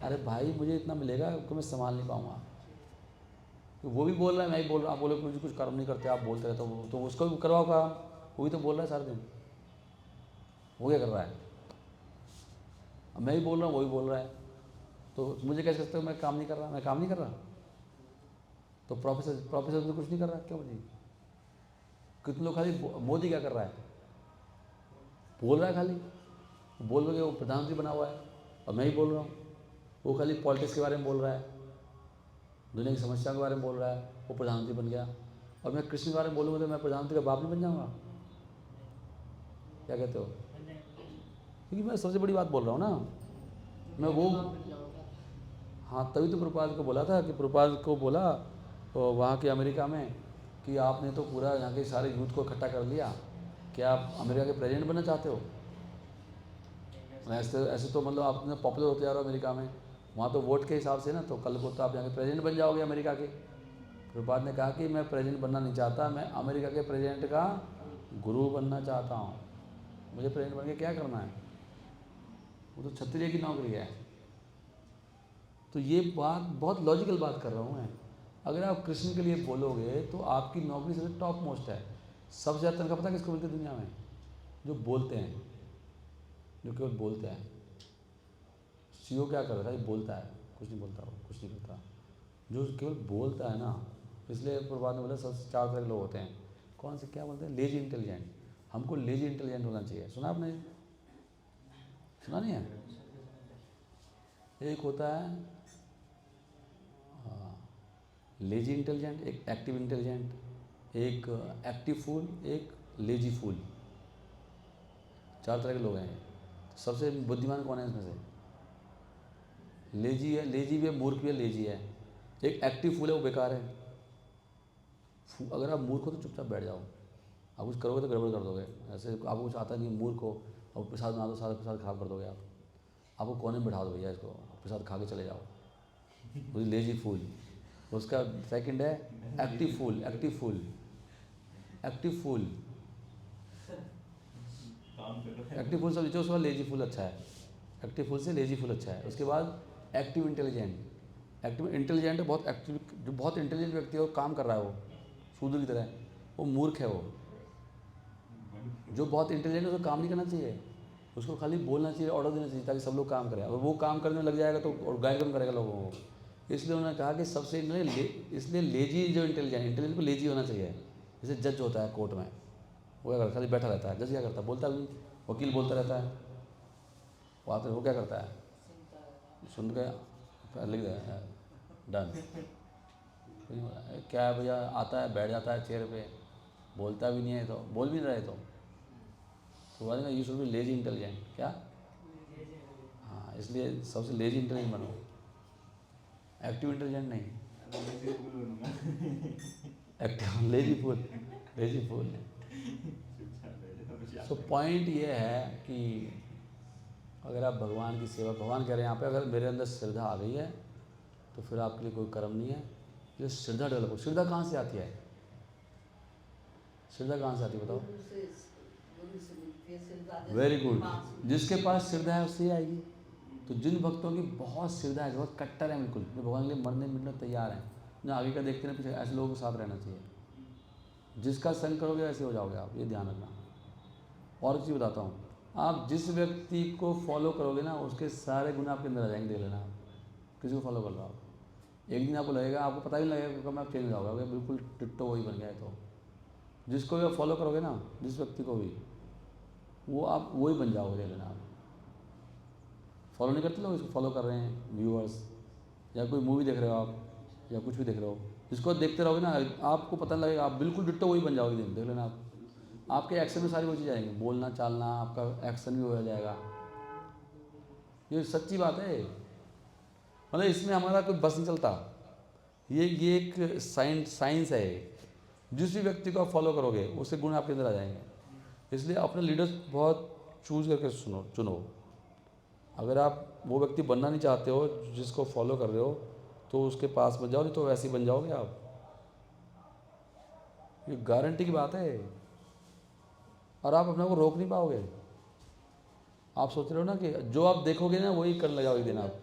अरे भाई मुझे इतना मिलेगा कि मैं संभाल नहीं पाऊँगा। तो वो भी बोल रहा है, मैं भी बोल रहा हूँ। आप बोलो मुझे कुछ कर्म नहीं करते, आप बोलते रहते हो, तो उसको भी करवाओ काम। वो भी तो बोल रहा है सारा दिन, वो क्या कर रहा है? अब मैं भी बोल रहा हूँ, वो भी बोल रहा है, तो मुझे कैसे सकते हो मैं काम नहीं कर रहा? मैं काम नहीं कर रहा तो प्रोफेसर तो कुछ नहीं कर रहा क्यों जी? कितने लोग खाली मोदी क्या कर रहा है? बोल रहा है खाली, बोल रहे वो प्रधानमंत्री बना हुआ है, और मैं ही बोल रहा हूँ। वो खाली पॉलिटिक्स के बारे में बोल रहा है, दुनिया की समस्या के बारे में बोल रहा है, वो प्रधानमंत्री बन गया। और मैं कृष्ण के बारे में बोलूँगा तो मैं प्रधानमंत्री का बाप नहीं बन जाऊँगा? क्या कहते हो? क्योंकि मैं सबसे बड़ी बात बोल रहा हूँ ना, मैं वो। हाँ, तभी तो प्रभुपाद को बोला था कि प्रभुपाद को बोला तो वहाँ के अमेरिका में कि आपने तो पूरा यहाँ के सारे यूथ को इकट्ठा कर लिया, क्या आप अमेरिका के प्रेसिडेंट बनना चाहते हो? ऐसे तो मतलब आप इतना पॉपुलर होते जा रहे हो अमेरिका में, वहाँ तो वोट के हिसाब से ना, तो कल को तो आप यहाँ के प्रेसिडेंट बन जाओगे अमेरिका के। प्रभुपाद ने कहा कि मैं प्रेसिडेंट बनना नहीं चाहता, मैं अमेरिका के प्रेसिडेंट का गुरु बनना चाहता हूँ। मुझे प्रेसिडेंट बन के क्या करना है? वो तो क्षत्रिय की नौकरी है। तो ये बात बहुत लॉजिकल बात कर रहा हूँ मैं। अगर आप कृष्ण के लिए बोलोगे तो आपकी नौकरी सबसे टॉप मोस्ट है। सबसे ज़्यादा तनख्वाह पता है किसको मिलती है दुनिया में? जो बोलते हैं, जो केवल बोलते हैं। सीईओ क्या करता है? बोलता है, कुछ नहीं बोलता, वो कुछ नहीं करता। जो केवल बोलता है ना, इसलिए प्रभात ने बोला सबसे 4 तरह के लोग होते हैं। कौन से, क्या बोलते हैं? Lazy intelligent. हमको लेजी इंटेलिजेंट होना चाहिए। सुना आपने? सुना नहीं है? एक होता है लेजी इंटेलिजेंट, एक एक्टिव इंटेलिजेंट, एक एक्टिव फूल, एक लेजी फूल। 4 तरह के लोग हैं। सबसे बुद्धिमान कौन है इसमें से? लेजी है, लेजी भी है, मूर्ख भी है, लेजी है। एक एक्टिव फूल है, वो बेकार है। अगर आप मूर्ख हो तो चुपचाप बैठ जाओ, आप कुछ करोगे तो गड़बड़ कर दोगे। ऐसे आपको कुछ आता नहीं, मूर्ख हो और प्रसाद बना दो, सारा प्रसाद खराब कर दोगे आप। आपको कोने में बैठा दो भैया, इसको प्रसाद खा के चले जाओ। वो लेजी फूल। उसका सेकंड है active fool. Active fool, active fool, active fool सब नीचे, उसके बाद लेजी फूल अच्छा है। एक्टिव फूल से लेजी फूल अच्छा है। उसके बाद एक्टिव इंटेलिजेंट। एक्टिव इंटेलिजेंट है, बहुत एक्टिव, जो बहुत इंटेलिजेंट व्यक्ति है, वो काम कर रहा है, वो शूद्र की तरह, वो मूर्ख है। वो जो बहुत इंटेलिजेंट है उसको काम नहीं करना चाहिए, उसको खाली बोलना चाहिए, ऑर्डर देना चाहिए, ताकि सब लोग काम करें। अगर वो काम करने में लग जाएगा तो और गाइड कौन करेगा लोगों को? इसलिए उन्होंने कहा कि सबसे इसलिए लेजी जो इंटेलिजेंट को लेजी होना चाहिए। जैसे जज होता है कोर्ट में, वो क्या करता है? खाली बैठा रहता है। जज क्या करता है? बोलता भी नहीं। वकील बोलता रहता है, वो आते वो क्या करता है? सुन के लिख दे, डन। क्या है भैया, आता है, बैठ जाता है चेयर पे, बोलता भी नहीं है, तो बोल भी नहीं रहे तो बोलेगा you should be lazy intelligent. क्या? हाँ, इसलिए सबसे लेजी इंटेलिजेंट बनो, एक्टिव इंटेलिजेंट नहीं। Active, lazy fool, lazy fool. So point ये है कि अगर आप भगवान की सेवा, भगवान कह रहे हैं यहाँ पे, अगर मेरे अंदर श्रद्धा आ गई है तो फिर आपके लिए कोई कर्म नहीं है। जो श्रद्धा डेवलप हो, श्रद्धा कहाँ से आती है? श्रद्धा कहाँ से आती है बताओ? Very good. जिसके पास श्रद्धा है उससे ही आएगी। तो जिन भक्तों की बहुत श्रद्धा है, बहुत कट्टर है, बिल्कुल जो भगवान के लिए मरने मिटने तैयार हैं, ना आगे का देखते ना पीछे, ऐसे लोगों के साथ रहना चाहिए। जिसका संग करोगे वैसे हो जाओगे आप, ये ध्यान रखना। और एक चीज़ बताता हूँ, आप जिस व्यक्ति को फॉलो करोगे ना, उसके सारे गुण आपके अंदर आ जाएंगे। देख लेना, आप किसी को फॉलो कर लो, आप एक दिन आपको लगेगा, आपको पता ही नहीं लगेगा कब आप चेंज हो जाओगे, बिल्कुल टिट्टो वही बन गया है। तो जिसको भी आप फॉलो करोगे ना, जिस व्यक्ति को भी, वो आप वही बन जाओगे। देख लेना, आप फॉलो नहीं करते लोग, इसको फॉलो कर रहे हैं व्यूअर्स, या कोई मूवी देख रहे हो आप, या कुछ भी देख रहे हो, जिसको देखते रहोगे ना, आपको पता लगेगा, आप बिल्कुल डिट्टो वही बन जाओगे। देख लेना, आप आपके एक्शन में सारी वो चीज़ आएंगी, बोलना चालना, आपका एक्शन भी हो जाएगा। ये सच्ची बात है, मतलब इसमें हमारा कोई बस नहीं चलता। ये एक साइंस है। जिस भी व्यक्ति को आप फॉलो करोगे उससे गुण आपके अंदर आ जाएंगे। इसलिए अपने लीडर्स बहुत चूज करके चुनो। अगर आप वो व्यक्ति बनना नहीं चाहते हो जिसको फॉलो कर रहे हो, तो उसके पास मत जाओ, नहीं तो वैसे ही बन जाओगे आप। ये गारंटी की बात है, और आप अपने को रोक नहीं पाओगे। आप सोच रहे हो ना कि जो आप देखोगे ना वही करने लगाओगे दिन आप।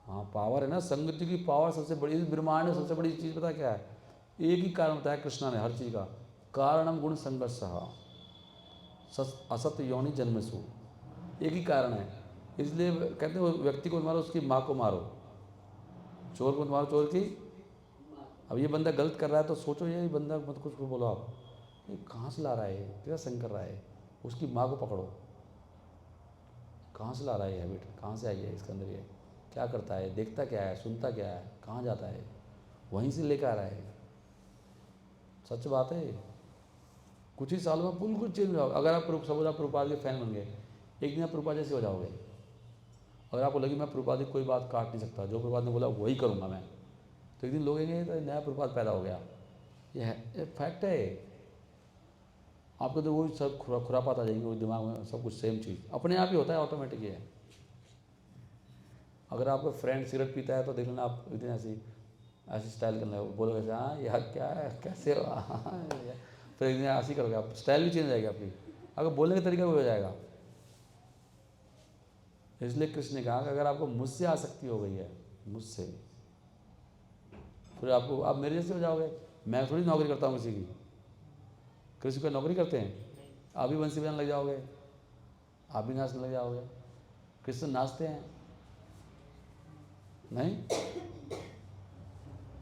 हाँ पावर है ना, संगत की पावर सबसे बड़ी, इस ब्रह्मांड में सबसे बड़ी चीज़ पता क्या है? एक ही कारण बताया कृष्णा ने हर चीज़ का, कारणम गुण संघर्ष असत योनि जन्मसु, एक ही कारण है। इसलिए कहते हैं व्यक्ति को मारो उसकी माँ को मारो, चोर को मारो चोर की। अब ये बंदा गलत कर रहा है तो सोचो ये बंदा मत कुछ बोलो आप, ये कहाँ से ला रहा है, क्या संग कर रहा है, उसकी माँ को पकड़ो, कहाँ से ला रहा है ये हैबिट, कहाँ से आई है इसके अंदर, ये क्या करता है, देखता क्या है, सुनता क्या है, कहाँ जाता है, वहीं से लेकर आ रहा है। सच बात है। कुछ ही सालों में बिल्कुल चेंज हो जाओगे। अगर आप सपोज आप प्रभुपाद के फैन बन गए, एक दिन आप प्रभुपाद जैसे हो जाओगे। अगर आपको लगे मैं प्रभुपाद की कोई बात काट नहीं सकता, जो प्रभुपाद ने बोला वही करूँगा मैं, तो एक दिन लोग कहेंगे तो नया प्रभुपाद पैदा हो गया। ये फैक्ट है। आपको तो वो सब खुरापात आ जाएंगे, वो दिमाग में सब कुछ सेम चीज़ अपने आप ही होता है, ऑटोमेटिक है। अगर आपका फ्रेंड सिगरेट पीता है तो देख लेना आप एक दिन ऐसी स्टाइल करना, बोलोगे ऐसे हाँ यार क्या है कैसे हो फिर एक दिन ऐसी करोगे आप, स्टाइल भी चेंज हो जाएगी आपकी, अगर बोलने का तरीका भी हो जाएगा। इसलिए कृष्ण ने कहा कि अगर आपको मुझसे आसक्ति हो गई है, मुझसे, फिर आपको आप मेरे जैसे हो जाओगे। मैं थोड़ी नौकरी करता हूँ किसी की, कृष्ण कोई नौकरी करते हैं? आप भी बंसी बजाने लग जाओगे, आप भी नाचने लग जाओगे। कृष्ण नाचते हैं नहीं,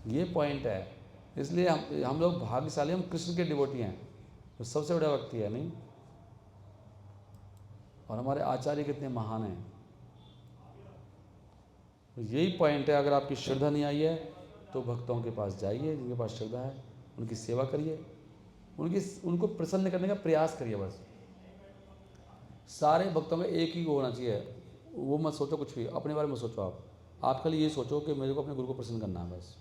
ये पॉइंट है। इसलिए हम लोग भाग्यशाली, हम कृष्ण के डिवोटी हैं, तो सबसे बड़ा व्यक्ति है नहीं। और हमारे आचार्य कितने महान हैं, तो यही पॉइंट है। अगर आपकी श्रद्धा नहीं आई है तो भक्तों के पास जाइए, जिनके पास श्रद्धा है उनकी सेवा करिए, उनको प्रसन्न करने का प्रयास करिए। बस सारे भक्तों का एक ही होना चाहिए, वो मत सोचो कुछ भी अपने बारे में सोचो। आप खाली ये सोचो कि मेरे को अपने गुरु को प्रसन्न करना है, बस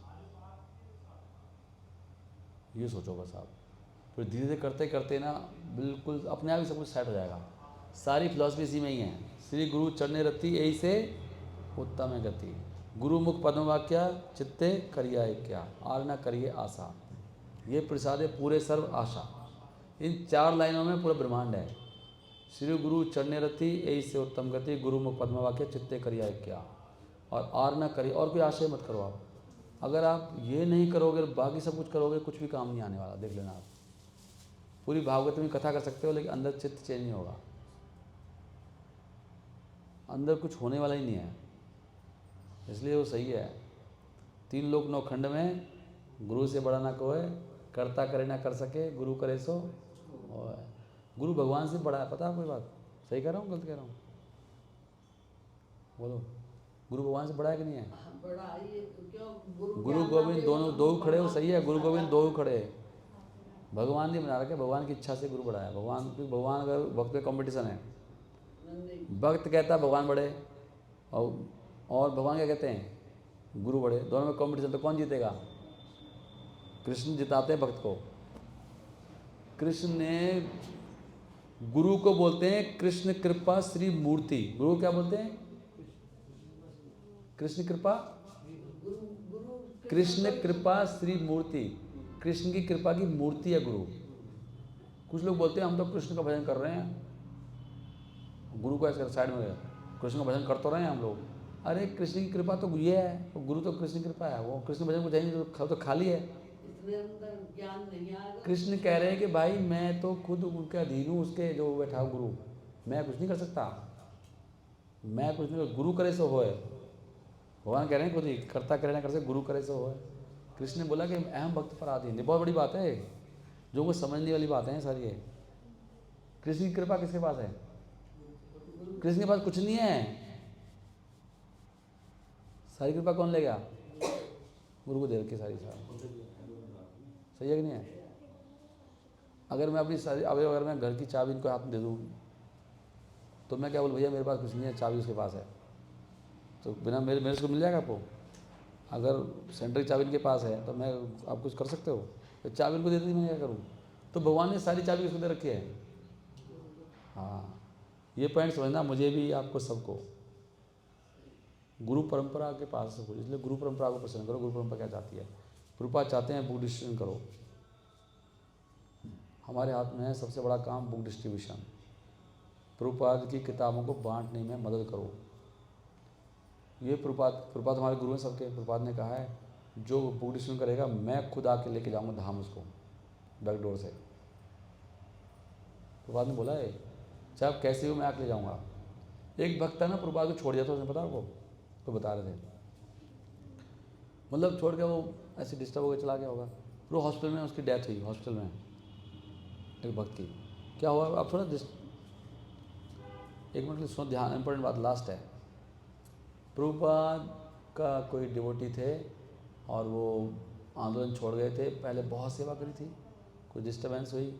ये सोचो बस आप। फिर धीरे धीरे करते करते ना बिल्कुल अपने आप ही सब कुछ सेट हो जाएगा। सारी फिलॉसफी इसी में ही है, श्री गुरु चरणे रति यही से उत्तम है गति, गुरु मुख पद्म वाक्या चित्ते करिया क्या, आर न करिए आशा, ये प्रसादे पूरे सर्व आशा। इन 4 लाइनों में पूरा ब्रह्मांड है। श्री गुरु चरणे रति यही से उत्तम गति, गुरु मुख पद्म वाक्य चित्ते करिया क्या, और आर न करिए, और कोई आशय मत करो आप। अगर आप ये नहीं करोगे बाकी सब कुछ करोगे, कुछ भी काम नहीं आने वाला। देख लेना आप, पूरी भागवत में कथा कर सकते हो लेकिन अंदर चित्त चेंज नहीं होगा, अंदर कुछ होने वाला ही नहीं है। इसलिए वो सही है, 3 लोक 9 खंड में गुरु से बड़ा ना कोई, करता करे ना कर सके, गुरु करे सो होय। गुरु भगवान से बड़ा है, पता है कोई बात? सही कह रहा हूँ गलत कह रहा हूँ? बोलो, गुरु भगवान से बड़ा है कि नहीं है? बड़ा ये क्यों गुरु गोविंद दोनों दो खड़े हो, सही है, गुरु गोविंद दो खड़े। भगवान नहीं बना रखे, भगवान की इच्छा से गुरु बड़ा है। भगवान का भक्त में कॉम्पिटिशन है, भक्त कहता है भगवान बड़े, और भगवान क्या कहते हैं? गुरु बड़े। दोनों में कॉम्पिटिशन, तो कौन जीतेगा? कृष्ण जिताते हैं भक्त को। कृष्ण ने गुरु को बोलते हैं कृष्ण कृपा श्री मूर्ति। गुरु क्या बोलते हैं? कृष्ण कृपा, कृष्ण कृपा श्री मूर्ति, कृष्ण की कृपा की मूर्ति है गुरु। कुछ लोग बोलते हैं हम तो कृष्ण का भजन कर रहे हैं, गुरु को ऐसे साइड में, कृष्ण का भजन कर तो रहे हैं हम लोग। अरे कृष्ण की कृपा तो ये है, तो गुरु तो कृष्ण की कृपा है, वो कृष्ण भजन को जाएंगे तो खाली है, इतने अंदर ज्ञान नहीं आएगा। कृष्ण कह रहे हैं कि भाई मैं तो खुद उनके अधीन हूँ, उसके जो बैठा हो गुरु, मैं कुछ नहीं कर सकता, मैं कुछ नहीं, गुरु करे सो होए। भगवान कह रहे हैं खुद ही, करता करे ना कर सके, गुरु करे सो होए। कृष्ण ने बोला कि अहम भक्त पर आधीन, ये बहुत बड़ी बात है, जो वो समझने वाली बातें हैं सारी। ये कृष्ण की कृपा किसके पास है? कृष्ण के पास कुछ नहीं है, सारी कृपा कौन लेगा? गुरु को दे रखी सारी। सही है कि नहीं है? अगर मैं अपनी सारी, अगर मैं घर की चाबी इनको हाथ में दे दूँ तो मैं क्या बोलूँ, भैया मेरे पास कुछ नहीं है, चाबी उसके पास है, तो बिना मेरे को मिल जाएगा आपको? अगर सेंटर की चाबी इनके पास है तो मैं, आप कुछ कर सकते हो? तो चाबी इनको दे दी, मैं क्या करूँ? तो भगवान ने सारी चाबी उसको दे रखी है। हाँ, ये पॉइंट समझना, मुझे भी, आपको सबको। गुरु परंपरा के पास सब कुछ, इसलिए गुरु परंपरा को पसंद करो। गुरु परंपरा क्या चाहती है? प्रभुपाद चाहते हैं बुक डिस्ट्रीब्यूशन करो, हमारे हाथ में है सबसे बड़ा काम बुक डिस्ट्रीब्यूशन। प्रभुपाद की किताबों को बांटने में मदद करो। ये प्रपात हमारे गुरु हैं सबके। प्रपात ने कहा है जो बुक डिस्ट्रीब्यूशन करेगा मैं खुद आके लेके जाऊंगा धाम उसको बैक डोर से। प्रपात ने बोला है चाहे आप कैसे हो मैं आके ले जाऊंगा। एक भक्त है ना प्रपात को छोड़ दिया था, उसने पता आपको, तो बता रहे थे, मतलब छोड़ के वो ऐसे डिस्टर्ब होकर चला गया होगा। फिर वो हॉस्पिटल में उसकी डेथ हुई, हॉस्पिटल में एक भक्त की। क्या हुआ आप थोड़ा एक मिनट के लिए सुनो, ध्यान, इंपॉर्टेंट बात लास्ट है। प्रभुपाद का कोई डिवोटी थे और वो आंदोलन छोड़ गए थे, पहले बहुत सेवा करी थी, कुछ डिस्टर्बेंस हुई,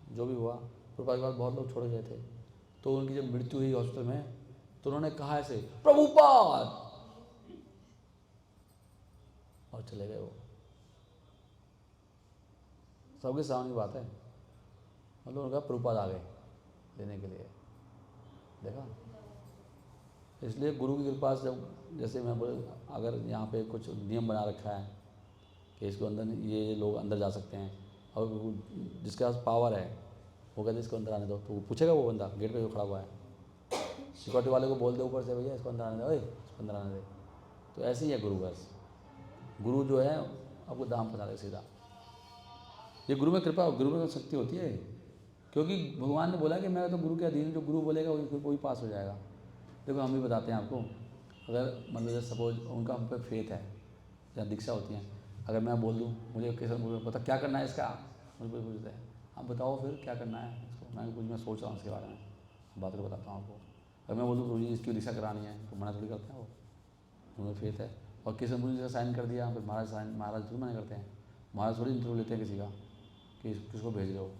जो भी हुआ, प्रभुपाद के बाद बहुत लोग छोड़ गए थे। तो उनकी जब मृत्यु हुई हॉस्पिटल में तो उन्होंने कहा ऐसे प्रभुपाद, और चले गए वो। सबके सामने बात है, मतलब उनका प्रभुपाद आ गए लेने के लिए, देखा। इसलिए गुरु की कृपा से जब, जैसे मैं बोल, अगर यहाँ पे कुछ नियम बना रखा है कि इसको अंदर ये लोग अंदर जा सकते हैं, और जिसके पास पावर है वो कहते इसको अंदर आने दो, तो वो पूछेगा, वो बंदा गेट पे जो खड़ा हुआ है, सिक्योरिटी वाले को बोल दे ऊपर से भैया इसको अंदर आने दे, इसको अंदर आने दे। तो ऐसे ही है गुरु, बस गुरु जो है आपको दाम पहुँचा दे सीधा। ये गुरु में कृपा, गुरु में शक्ति होती है, क्योंकि भगवान ने बोला कि मैं तो गुरु के अधीन, जो गुरु बोलेगा वही पास हो जाएगा। देखो हम भी बताते हैं आपको, अगर मतलब जैसे सपोज उनका हम पे फेथ है या दीक्षा होती है, अगर मैं बोल दूँ मुझे कैसे पता क्या करना है इसका, मुझे पूछते हैं आप बताओ फिर क्या करना है इसको, मैं सोच रहा हूँ इसके बारे में, बात को बताता हूँ आपको। अगर मैं बोलूँ प्रभु जी इसकी दीक्षा करानी है तो मना थोड़ी करते हैं, वो उनमें फेथ है। और किसी ने मुझे साइन कर दिया फिर महाराज थोड़ी मना करते हैं, महाराज थोड़ी इंटरव्यू लेते हैं किसी का कि किसको भेज रहे हो,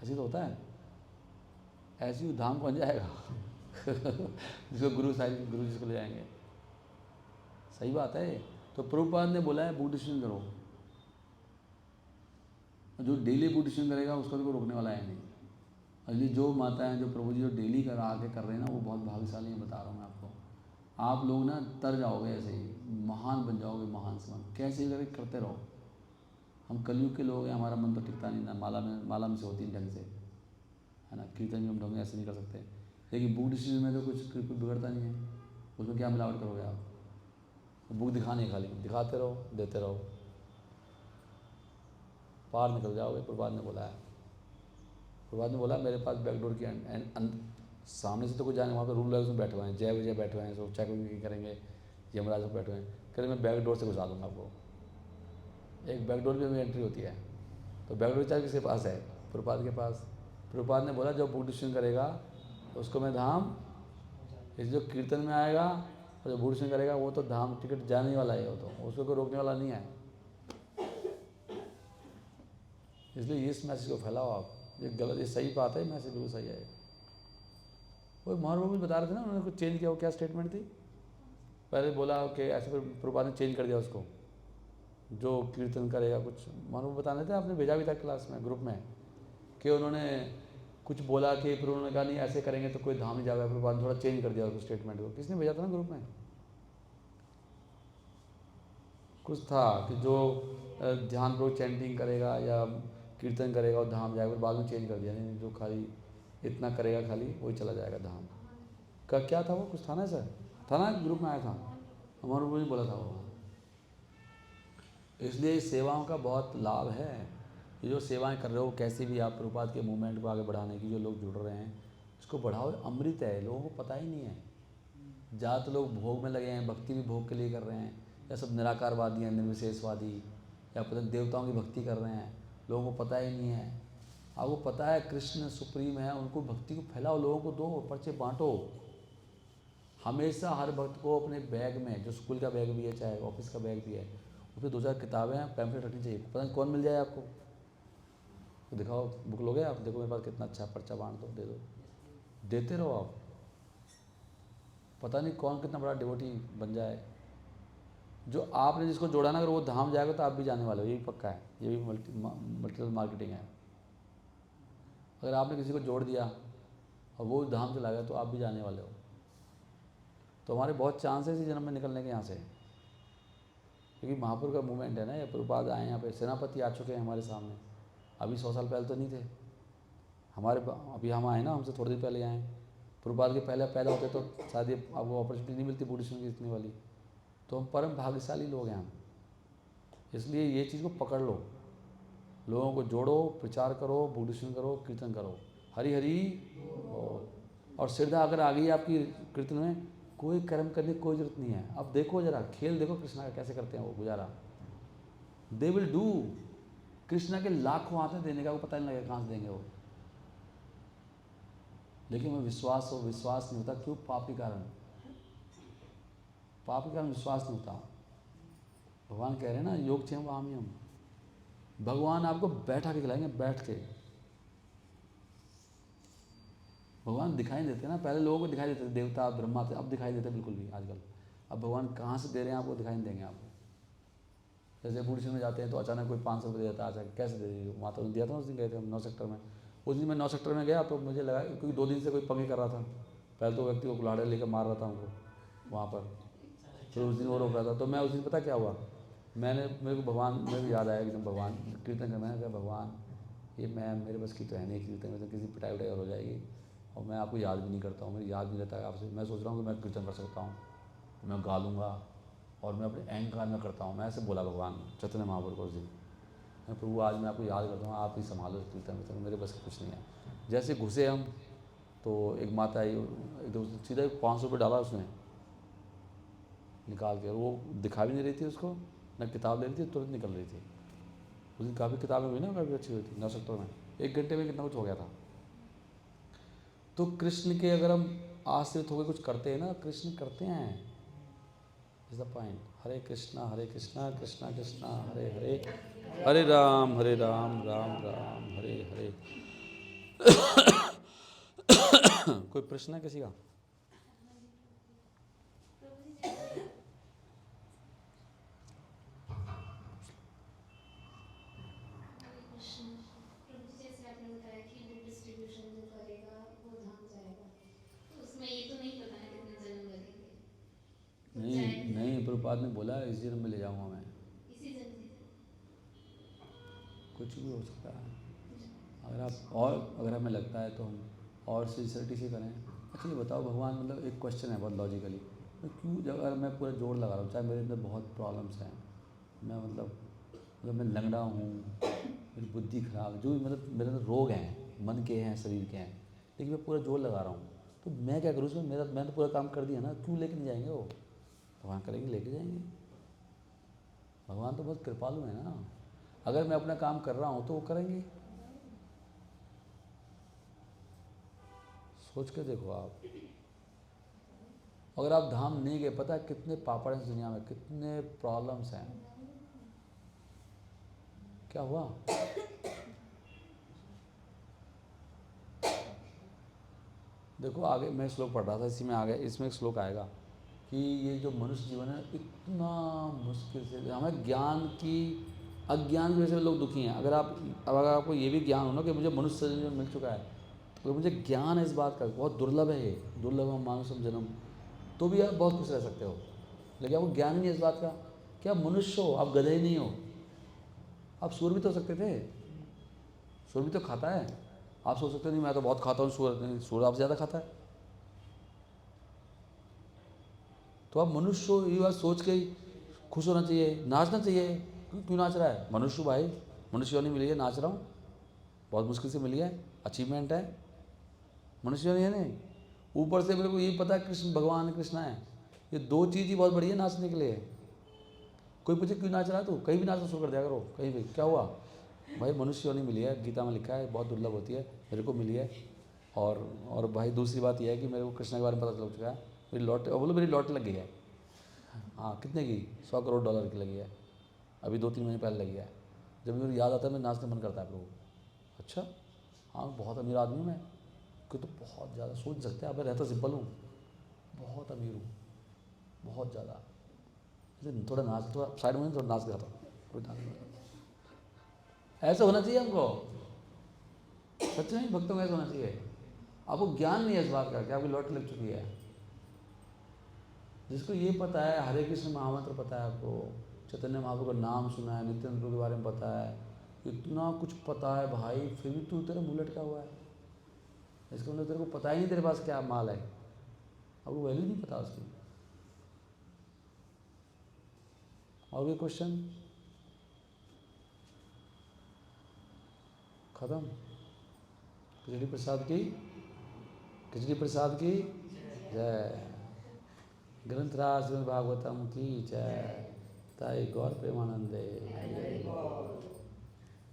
ऐसे तो होता है। ऐसे ही धाम बन जाएगा जिसको गुरु जिसको ले जाएंगे, सही बात है। तो प्रभुपाद ने बोला है बुक डिस्ट्रीब्यूशन करो, जो डेली बुक डिस्ट्रीब्यूशन करेगा उसको तो कोई रोकने वाला है नहीं। इसलिए जो माताएं, जो प्रभु जी जो डेली आके कर रहे हैं ना, वो बहुत भाग्यशाली हैं, बता रहा हूँ मैं आपको। आप लोग ना तर जाओगे, ऐसे ही महान बन जाओगे, महान समान, कैसे भी करके करते रहो। हम कलयुग के लोग हैं, हमारा मन तो टिकता नहीं ना, माला में से होती है ढंग से, है ना, कीर्तन भी हम ढंग ऐसे नहीं कर सकते। लेकिन बुक डिस्ट्रीब्यूशन में तो कुछ बिगड़ता नहीं है, उसमें क्या मिलावट करोगे आप, बुक दिखाने खाली दिखाते रहो, देते रहो, पार निकल जाओगे। प्रभात ने बोला है, प्रभात ने बोला मेरे पास बैकडोर की सामने से तो कोई जाने, वहाँ पर रूल उसमें बैठे हुए हैं, जय विजय बैठे हुए हैं, सब चेक करेंगे, यमराज सब बैठे हुए हैं, कह रहे मैं बैकडोर से घुसा दूँगा आपको। एक बैकडोर भी हमें एंट्री होती है, तो बैकडोर चार्ज किसके पास है, प्रभात के पास। प्रभात ने बोला जो बुक डिस्ट्रीब्यूशन करेगा उसको मैं धाम, इस जो कीर्तन में आएगा और जो बुक डिस्ट्रीब्यूशन करेगा वो तो धाम टिकट जाने वाला है, वो तो उसको कोई रोकने वाला नहीं है। इसलिए इस मैसेज को फैलाओ आप, ये गलत, ये सही बात है, मैसेज बिल्कुल सही है। वो महानुभाव बता रहे थे ना, उन्होंने कुछ चेंज किया, वो क्या स्टेटमेंट थी, पहले बोला कि ऐसे फिर प्रभात ने चेंज कर दिया उसको, जो कीर्तन करेगा, कुछ महानुभाव बताने थे, आपने भेजा भी था क्लास में, ग्रुप में, कि उन्होंने कुछ बोला कि फिर उन्होंने कहा नहीं ऐसे करेंगे तो कोई धाम नहीं जाएगा, प्रभात ने थोड़ा चेंज कर दिया उसको स्टेटमेंट को। किसने भेजा था ना ग्रुप में, कुछ था कि जो ध्यान पूर्वक चैंटिंग करेगा या कीर्तन करेगा और धाम जाएगा, बाद में चेंज कर दिया, नहीं जो खाली इतना करेगा खाली वही चला जाएगा धाम का। क्या था वो, कुछ था ना सर, था ना, ग्रुप में आया था, हमारे ऊपर ही बोला था वो। इसलिए इस सेवाओं का बहुत लाभ है, ये जो सेवाएं कर रहे हो कैसे भी आप प्रभुपाद के मूवमेंट को आगे बढ़ाने की जो लोग जुड़ रहे हैं इसको बढ़ाओ, अमृत है, लोगों को पता ही नहीं है। ज़्यादातर लोग भोग में लगे हैं, भक्ति भी भोग के लिए कर रहे हैं, या सब निराकारवादी हैं, निर्विशेषवादी, या पता देवताओं की भक्ति कर रहे हैं, लोगों को पता ही नहीं है। आपको पता है कृष्ण सुप्रीम है, उनको भक्ति को फैलाओ, लोगों को दो, पर्चे बांटो। हमेशा हर भक्त को अपने बैग में, जो स्कूल का बैग भी है चाहे ऑफिस का बैग भी है, उसमें 2-4 किताबें हैं, पैम्फलेट रखनी चाहिए, पता नहीं कौन मिल जाए आपको, तो दिखाओ बुक लोगे आप, देखो मेरे पास कितना अच्छा पर्चा बांट दो, दे दो, देते रहो आप, पता नहीं कौन कितना बड़ा डिवोटी बन जाए। जो आपने जिसको जोड़ा ना, अगर वो धाम जाएगा तो आप भी जाने वाले हो, ये भी पक्का है, ये भी मल्टीपल मार्केटिंग है। अगर आपने किसी को जोड़ दिया और वो धाम चला गया तो आप भी जाने वाले हो। तो हमारे बहुत चांसेस ही जन्म में निकलने के यहाँ से, क्योंकि महापुर का मूवमेंट है ना, ये प्रभुपाद आए यहाँ पे, सेनापति आ चुके हैं हमारे सामने, अभी 100 साल पहले तो नहीं थे हमारे, अभी हम आए ना, हमसे थोड़े दिन पहले आए, प्रभुपाद के पहले पैदा होते तो शायद ये आपको अपॉर्चुनिटी नहीं मिलती बुद्धिज्म की इतनी वाली। तो हम परम भाग्यशाली लोग हैं हम, इसलिए ये चीज़ को पकड़ लो, लोगों को जोड़ो, प्रचार करो, बुद्धिज्म करो, कीर्तन करो, हरी हरी बोल। और श्रद्धा अगर आ गई आपकी कीर्तन में, कोई कर्म करने की कोई जरूरत नहीं है। अब देखो जरा खेल देखो कृष्णा का कैसे करते हैं वो गुजारा, दे विल डू। कृष्णा के लाखों हाथ में देने का, वो पता नहीं लगेगा कहाँ से देंगे वो, लेकिन वो विश्वास नहीं होता। क्यों? पाप के कारण विश्वास नहीं होता। भगवान कह रहे हैं ना, योग क्षेम वाम्यम, भगवान आपको बैठा के खिलाएंगे, बैठ के। भगवान दिखाई देते हैं ना, पहले लोगों को दिखाई देते थे, देवता ब्रह्मा थे, अब दिखाई देते बिल्कुल भी आजकल। अब भगवान कहाँ से दे रहे हैं आपको, दिखाई नहीं देंगे आपको। जैसे बुढ़ी में जाते हैं तो अचानक कोई 500 रुपये देता है, अच्छा कैसे दे दीजिए, वहाँ तो दिया था उस दिन गए थे हम 9 सेक्टर में। उस दिन मैं 9 सेक्टर में गया तो मुझे लगा, क्योंकि 2 दिन से कोई पंगे कर रहा था, पहले तो व्यक्ति को कुल्हाड़े लेकर मार रहा था हमको वहाँ पर, फिर उस दिन वो रोक रहा था। तो मैं उस दिन पता क्या हुआ, मेरे को भगवान, मेरे को याद आया एकदम, भगवान कीर्तन करना है, भगवान ये मेरे बस की तो है नहीं कीर्तन में, तो किसी पिटाई उटाई और हो जाएगी, और मैं आपको याद भी नहीं करता हूँ, मेरी याद नहीं रहता है आपसे। मैं सोच रहा हूँ कि मैं कीर्तन कर सकता हूँ, मैं गा लूँगा, और मैं अपने अहंकार में करता हूँ। मैं ऐसे बोला भगवान चैतन्य महाप्रभु को उस दिन, मैं प्रभु आज मैं आपको याद करता हूँ, आप ही संभालो कीर्तन में, मेरे बस कुछ नहीं है। जैसे घुसे हम तो एक माता आई, एकदम सीधा 500 रुपये डाला उसने निकाल के, वो दिखा भी नहीं रही थी उसको, न किताब ले रही थी, तुरंत निकल रही थी। उस दिन काफ़ी किताबें हुई ना, काफ़ी अच्छी हुई थी 9 सेक्टर में, 1 घंटे में कितना कुछ हो गया था। तो कृष्ण के अगर हम आश्रित होकर कुछ करते हैं ना, कृष्ण करते हैं, इज द पॉइंट। हरे कृष्णा कृष्णा कृष्णा हरे हरे, हरे राम राम राम हरे हरे। कोई प्रश्न है किसी का? नहीं प्रभुपाद ने बोला इस जन्म में ले जाऊंगा मैं, कुछ भी हो सकता है। अगर हमें लगता है तो हम और सिंसियरिटी से करें। अच्छा ये बताओ भगवान, मतलब एक क्वेश्चन है बहुत लॉजिकली, तो क्यों जब अगर मैं पूरा जोर लगा रहा हूँ, चाहे मेरे अंदर बहुत प्रॉब्लम्स हैं, मैं मतलब मैं लंगड़ा हूँ, मेरी बुद्धि खराब, जो भी मतलब मेरे अंदर रोग हैं, मन के हैं, शरीर के हैं, लेकिन मैं पूरा जोर लगा रहा हूँ, तो मैं क्या करूँ उसमें? मैं तो पूरा काम कर दिया ना, क्यों लेके नहीं जाएंगे वो? भगवान करेंगे, लेके जाएंगे। भगवान तो बहुत कृपालु है ना, अगर मैं अपना काम कर रहा हूँ तो वो करेंगे। सोच के देखो आप, अगर आप धाम नहीं गए, पता है कितने पापड़ हैं दुनिया में, कितने प्रॉब्लम्स हैं। क्या हुआ? देखो आगे मैं श्लोक पढ़ रहा था, इसी में आ गया, इसमें एक श्लोक आएगा कि ये जो मनुष्य जीवन है इतना मुश्किल से, हमें ज्ञान की, अज्ञान की वजह से लोग दुखी हैं। अगर आपको ये भी ज्ञान हो ना कि मुझे मनुष्य जन्म मिल चुका है, तो मुझे ज्ञान है इस बात का, बहुत दुर्लभ है ये, दुर्लभ मानुषम जन्म, तो भी आप बहुत खुश रह सकते हो। लेकिन आपको ज्ञान नहीं है इस बात का कि आप मनुष्य हो, आप गधे नहीं हो। आप सूर भी तो हो सकते थे, सूर भी तो खाता है। आप सोच सकते नहीं मैं तो बहुत खाता हूँ, सूर आपसे ज़्यादा खाता है। तो आप मनुष्य हो, ये बात सोच के ही खुश होना चाहिए, नाचना चाहिए। क्यों नाच रहा है? मनुष्य भाई, मनुष्य योनि मिली है, नाच रहा हूँ, बहुत मुश्किल से मिली है, अचीवमेंट है, मनुष्य योनि है नहीं। ऊपर से मेरे को ये पता है कृष्ण भगवान कृष्णा है, ये 2 चीज़ ही बहुत बड़ी है नाचने के लिए। कोई पूछे क्यों नाच रहा है, तो कहीं भी नाचना शुरू कर दिया करो, कहीं भी। क्या हुआ भाई? मनुष्य योनि मिली है, गीता में लिखा है, बहुत दुर्लभ होती है, मेरे को मिली है। और भाई दूसरी बात यह है कि मेरे को कृष्णा के बारे में पता चल चुका है, मेरी लॉटरी, बोलो मेरी लॉटरी लग गई है। हाँ कितने की? $100 करोड़ की लगी है, अभी 2-3 महीने पहले लगी है। जब मुझे याद आता है मैं नाचने मन करता है प्रभु। अच्छा हाँ, बहुत अमीर आदमी हूँ मैं, क्यों? तो बहुत ज़्यादा सोच सकते हैं आप, रहता सिंपल हूँ, बहुत अमीर हूँ, बहुत ज़्यादा। थोड़ा नाच, थोड़ा साइड में थोड़ा नाच जाता हूँ, कोई नाच नहीं। ऐसा होना चाहिए हमको, सच में भक्तों को ऐसा होना चाहिए। आपको ज्ञान नहीं है इस बात का कि आपकी लॉटरी लग चुकी है। जिसको ये पता है, हरे कृष्ण महामंत्र पता है आपको, चैतन्य महाप्रभु का नाम सुना है, नित्यानंद प्रभु के बारे में पता है, इतना कुछ पता है भाई, फिर भी तू तेरा मुंह लटका हुआ है। इसका मतलब तेरे को पता ही नहीं तेरे पास क्या माल है, अब वो वैल्यू नहीं पता उसकी। और कोई क्वेश्चन? खत्म? खिचड़ी प्रसाद की, खिचड़ी प्रसाद की जय। ग्रंथराज श्रीमद् भागवतम की जय। ताई गौर प्रेमानंदे।